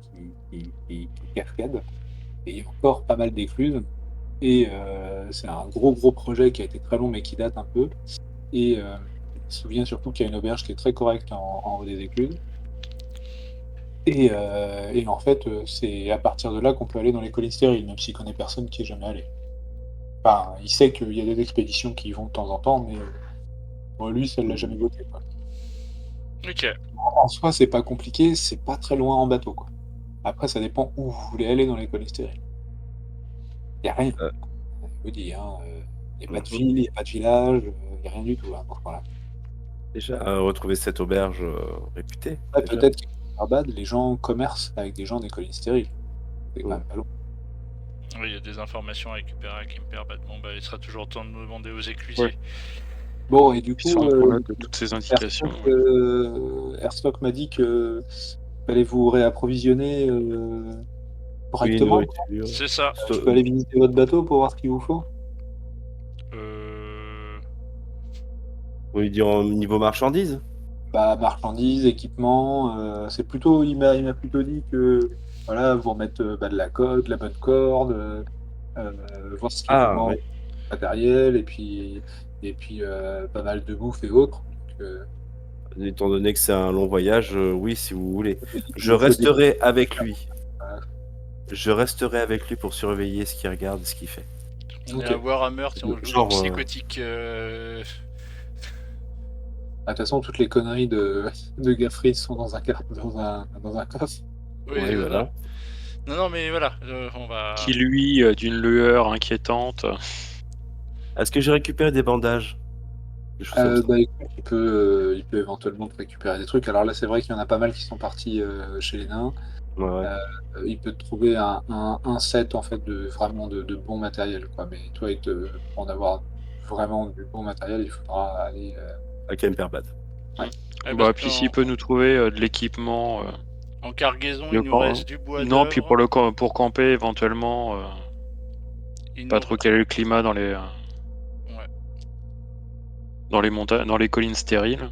qui cascade et il y a encore pas mal d'écluses. Et c'est un gros projet qui a été très long mais qui date un peu. Et je me souviens surtout qu'il y a une auberge qui est très correcte en haut des écluses. Et en fait, c'est à partir de là qu'on peut aller dans les collines stériles, même s'il connaît personne qui est jamais allé. Enfin, il sait qu'il y a des expéditions qui y vont de temps en temps, mais bon, lui, ça ne l'a jamais goûté, quoi. Ok. En soi, c'est pas compliqué, c'est pas très loin en bateau, quoi. Après, ça dépend où vous voulez aller dans les collines stériles. Il y a rien, Euh. je vous dis, hein, il y a pas de Mhm. ville, il y a pas de village, il y a rien du tout, hein, pour ce coin-là. Déjà, retrouver cette auberge réputée, Ouais, déjà. peut-être qu'à Barbade, les gens commercent avec des gens des collines stériles. C'est quand Mm. même pas loin. Oui, il y a des informations à récupérer à Kemperbad. Bon, bah, il sera toujours temps de nous demander aux éclusiers. Ouais. Bon, et du Puis se coup, rendre compte de toutes ces indications. Airstock m'a dit que fallait vous réapprovisionner Oui, correctement. nourriture. C'est ça. Je peux aller visiter votre bateau pour voir ce qu'il vous faut? Euh... Oui, dire en niveau marchandises. Bah, marchandises, équipements, c'est plutôt, il m'a plutôt dit que voilà, vous remettre bah, de la coque, de la bonne corde, voir ce qu'il vous Ah, manque, oui. matériel, et puis pas mal de bouffe et autres. Donc, Étant donné que c'est un long voyage, oui, si vous voulez. il Je vous faut des resterai avec lui. voilà. Je resterai avec lui pour surveiller ce qu'il regarde et ce qu'il fait. On est Ok. à Warhammer si on joue les Genre, psychotiques. Ah, de toute façon, toutes les conneries de Gaffrey sont dans un coffre. Oui, oui, c'est ça. voilà. Non, mais voilà, on va. Qui lui, d'une lueur inquiétante. Est-ce que j'ai récupéré des bandages? Des choses comme ça. Bah écoute, il peut éventuellement te récupérer des trucs. Alors là, c'est vrai qu'il y en a pas mal qui sont partis chez les nains. Ouais, ouais. Il peut te trouver un set en fait vraiment de bon matériel, quoi. Mais toi, pour en avoir vraiment du bon matériel, il faudra aller. À Kemperbad. Eh ben, Bah, puis s'il peut nous trouver de l'équipement. en cargaison, il le nous camp, reste du bois non, puis d'œuvre. pour camper éventuellement. Il Pas nous- trop quel est le climat Ouais. dans les montagnes, dans les collines stériles.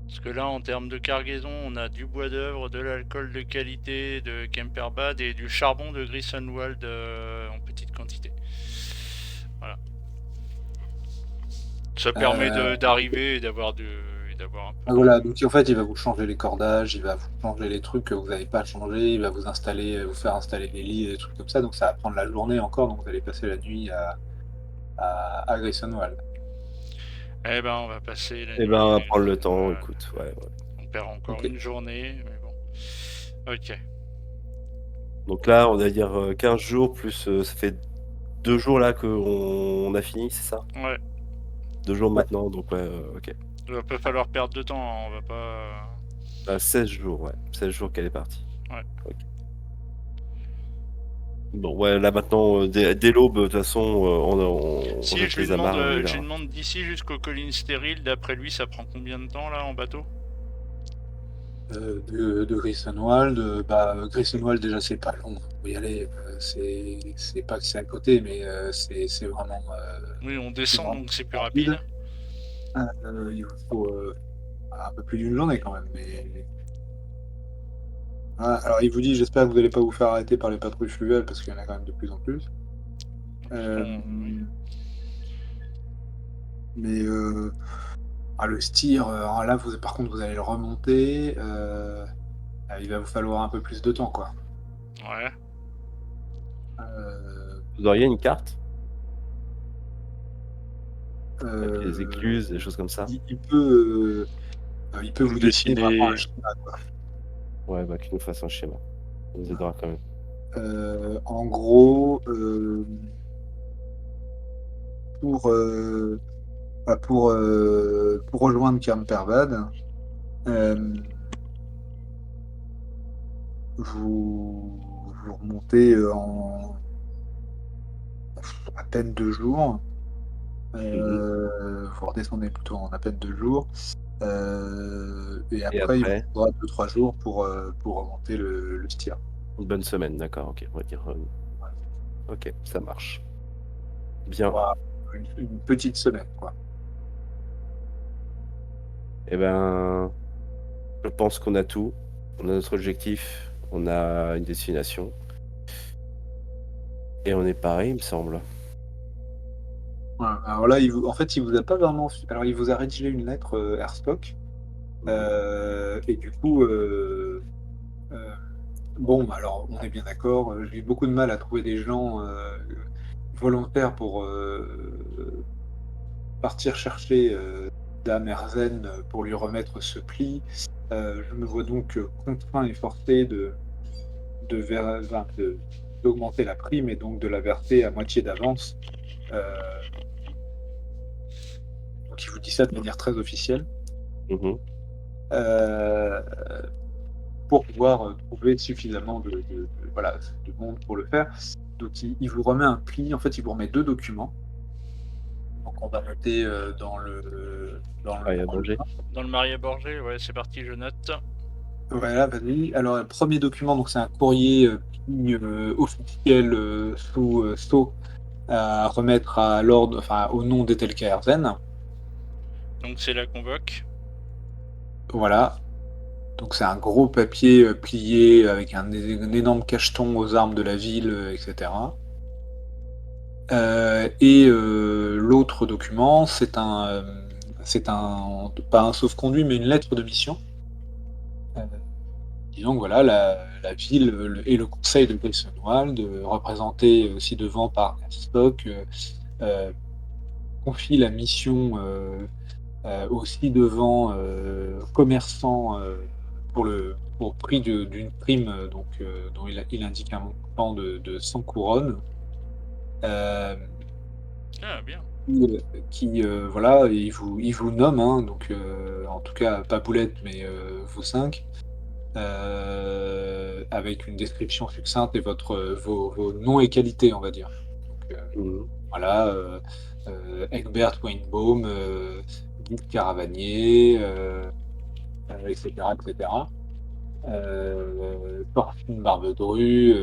Parce que là, en termes de cargaison, on a du bois d'œuvre, de l'alcool de qualité de Kemperbad et du charbon de Grissenwald en petite quantité. Voilà. Ça permet d'arriver et d'avoir un peu. Ah, voilà, donc en fait, il va vous changer les cordages, il va vous changer les trucs que vous n'avez pas changé, il va vous faire installer des lits et des trucs comme ça. Donc ça va prendre la journée encore, donc vous allez passer la nuit à Grissenwald. Eh ben, on va passer la Eh nuit. ben, on va prendre le temps, Voilà. écoute. Ouais, ouais. On perd encore Ok. une journée, mais bon. Ok. Donc là, on va dire 15 jours, plus ça fait 2 jours là qu'on a fini, c'est ça? Ouais. 2 jours maintenant, donc ouais, ok. Il va pas falloir perdre de temps, hein, on va pas. 16 jours, ouais. 16 jours qu'elle est partie. Ouais. Ok. Bon, ouais, là maintenant, dès l'aube, de toute façon, on Si jette je lui les amarres. demande, On y je lui verra. demande d'ici jusqu'aux collines stériles, d'après lui, ça prend combien de temps là en bateau? De Grissenwald, Grissenwald déjà c'est pas long, faut y aller, c'est pas que c'est à côté, mais c'est vraiment, Oui, on c'est descend vraiment donc c'est plus rapide. Il vous faut un peu plus d'une journée quand même, mais ah, alors il vous dit j'espère que vous n'allez pas vous faire arrêter par les patrouilles fluviales parce qu'il y en a quand même de plus en plus. Oui. Mais le Styr, alors là par contre vous allez le remonter, il va vous falloir un peu plus de temps quoi. Ouais. Euh, Vous auriez une carte avec les euh, écluses, des choses comme ça? il peut Nous vous dessiner dessiner. vraiment un schéma, quoi. Ouais, bah qu'il nous fasse un schéma. Ça nous aidera quand même. En gros, pour, pour rejoindre Kemperbad, Euh, vous remontez en à peine 2 jours. Vous redescendez plutôt en à peine 2 jours. Et Et après, il vous après, faudra 2-3 jours pour remonter le Styr. une bonne semaine, d'accord, ok, on va dire. Ok, ça marche. Bien. Voilà, une petite semaine, quoi. Eh ben, je pense qu'on a tout. On a notre objectif, on a une destination. Et on est pareil, il me semble. Ouais, alors là, en fait, il vous a pas vraiment. Alors, il vous a rédigé une lettre Airstock. Et du coup, euh, bon, bah, alors, on est bien d'accord. J'ai eu beaucoup de mal à trouver des gens volontaires pour partir chercher Dame Erzen pour lui remettre ce pli. Je me vois donc contraint et forcé d'augmenter la prime et donc de la verser à moitié d'avance. Euh, donc il vous dit ça de manière très officielle. Mhm. Euh, pour pouvoir trouver suffisamment voilà, de monde pour le faire. Donc il vous remet un pli, en fait il vous remet 2 documents. Donc on va noter Ah, il y a danger. Dans le Maria Borgé, ouais, c'est parti, je note. Voilà, vas-y. Alors, le premier document, donc c'est un courrier officiel sous sceau à remettre à l'ordre, enfin au nom d'Etelka Erzen. Donc c'est la convoque. Voilà. Donc c'est un gros papier plié avec un énorme cacheton aux armes de la ville, etc. Et l'autre document, pas un sauf-conduit, mais une lettre de mission. Euh, Disons que voilà, la ville et le conseil de Grayson-Wald, représenté aussi devant par Stock, confie la mission aussi devant commerçants pour prix d'une prime dont il indique un montant de 100 couronnes. Euh, Ah, bien. Voilà, il vous nomme, hein, donc en tout cas pas Boulette, mais vous 5. Avec une description succincte et vos noms et qualités, on va dire. Donc, Mhm. voilà, Egbert Weinbaum, Guy Caravanier, etc., etc. Thorfinn Barbedru,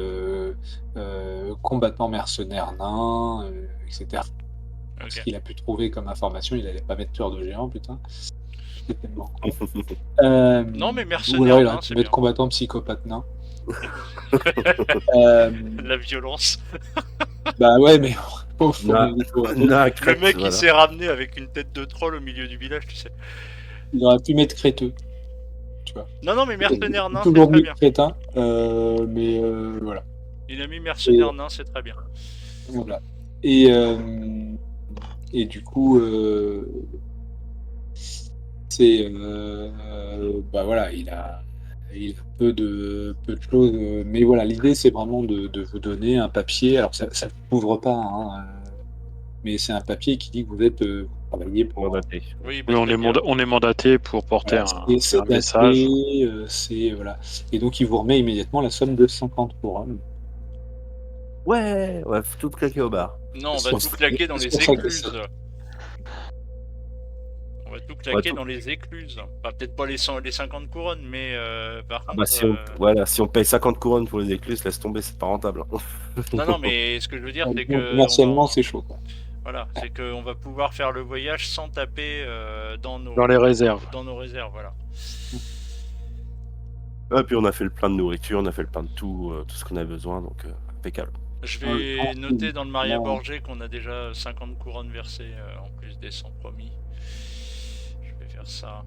combattant mercenaire nain, etc. Ce Ok. qu'il a pu trouver comme information, il n'allait pas mettre tueur de géant, putain. C'était tellement con. Non, mais Ou alors mercenaire il aurait nain, pu c'est mettre bien. combattant psychopathe nain. Euh, La violence. Bah ouais, mais faut Na, bien dire quoi. Na, Le crête, mec, il voilà. s'est ramené avec une tête de troll au milieu du village, tu sais. Il aurait pu mettre créteux, tu vois. Non, non, mais mercenaire J'ai nain, c'est toujours très mis bien. crétin, mais voilà. Il a mis Et, mercenaire nain, c'est très bien. voilà. Et, du coup, bah voilà, il a peu de choses, mais voilà, l'idée c'est vraiment de vous donner un papier. Alors ça ne couvre pas, hein, mais c'est un papier qui dit que vous travaillez pour. Mandaté. Oui, bah Oui, très bien. on est mandaté pour porter Voilà, c'est un message. daté, voilà. Et donc il vous remet immédiatement la somme de 50 couronnes. Ouais, faut tout claquer au bar. Non, on C'est va pour tout ça claquer dans c'est les pour ça que écluses. On va tout Ouais, claquer tout. dans les écluses. Enfin, peut-être pas les 50 couronnes, mais par Ah bah, contre... si on paye 50 couronnes pour les écluses, laisse tomber, c'est pas rentable. Non, non, mais ce que je veux dire, c'est que commercialement c'est chaud, quoi. voilà, c'est qu'on va pouvoir faire le voyage sans taper Dans les réserves. dans nos réserves, voilà. Ah, puis on a fait le plein de nourriture, on a fait le plein de tout ce qu'on a besoin, donc impeccable. Je Dans le vais temps, noter dans le Maria vraiment, Borgé qu'on a déjà 50 couronnes versées en plus des 100 promis. Je vais faire ça.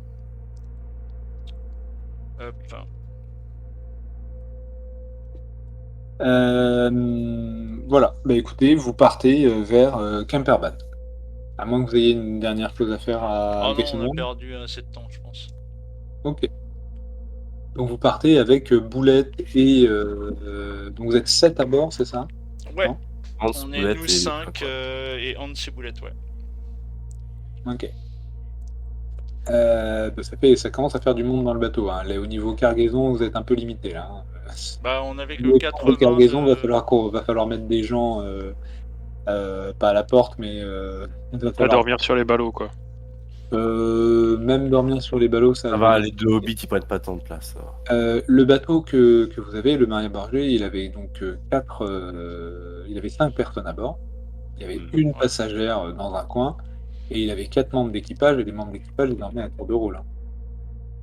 Hop. voilà, bah écoutez, vous partez vers Kemperban. À moins que vous ayez une dernière chose à faire à Oh non, on a Grayson-Wald. perdu assez de temps, je pense. Ok. Donc vous partez avec Boulette et donc vous êtes 7 à bord, c'est ça? Ouais, Non? Hans, on est Boulette nous et les 5 quoi. et Hans et Boulette, ouais. Ok. Ça commence à faire du monde dans le bateau, hein. Là, au niveau cargaison, vous êtes un peu limité là, hein. Bah, on avait que Le temps de 80 cargaison, de... va falloir mettre des gens, pas à la porte, mais il va À falloir dormir sur les ballots, quoi. même dormir sur les ballots, ça Ça va va, être les deux hobbits, ils prennent pas tant de place. Ça va. Le bateau que vous avez, le Maria Barger, il avait donc il avait 5 personnes à bord. Il y avait une Ouais. passagère dans un coin et il avait 4 membres d'équipage et les membres d'équipage, ils dormaient à tour de rôle, hein.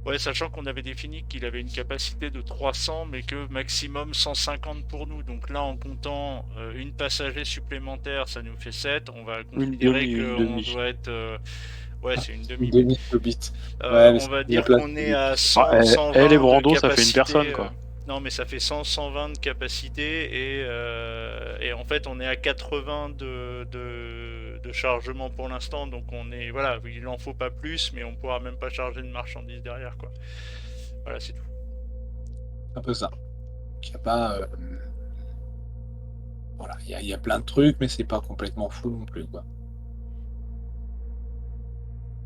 Ouais, sachant qu'on avait défini qu'il avait une capacité de 300, mais que maximum 150 pour nous. Donc là, en comptant une passager supplémentaire, ça nous fait 7. On va considérer une qu'on demi. doit être... ouais, c'est une Une demi, mais... demi-hobbit. Ouais, mais on c'est va la dire place. qu'on est à Ah, 100, elle et 120 de Brando, ça fait une capacité. personne, quoi. Non, mais ça fait 100, 120 de capacité et en fait on est à 80 de chargement pour l'instant. Donc on est... Voilà, il en faut pas plus, mais on pourra même pas charger de marchandises derrière, quoi. Voilà, c'est tout. Un peu ça. Il y a pas, voilà, il y a plein de trucs, mais c'est pas complètement fou non plus, quoi.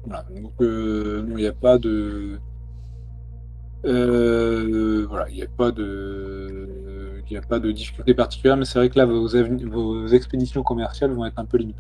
Voilà, donc non, il y a pas de, voilà, il y a pas de difficulté particulière, mais c'est vrai que là, vos expéditions commerciales vont être un peu limitées.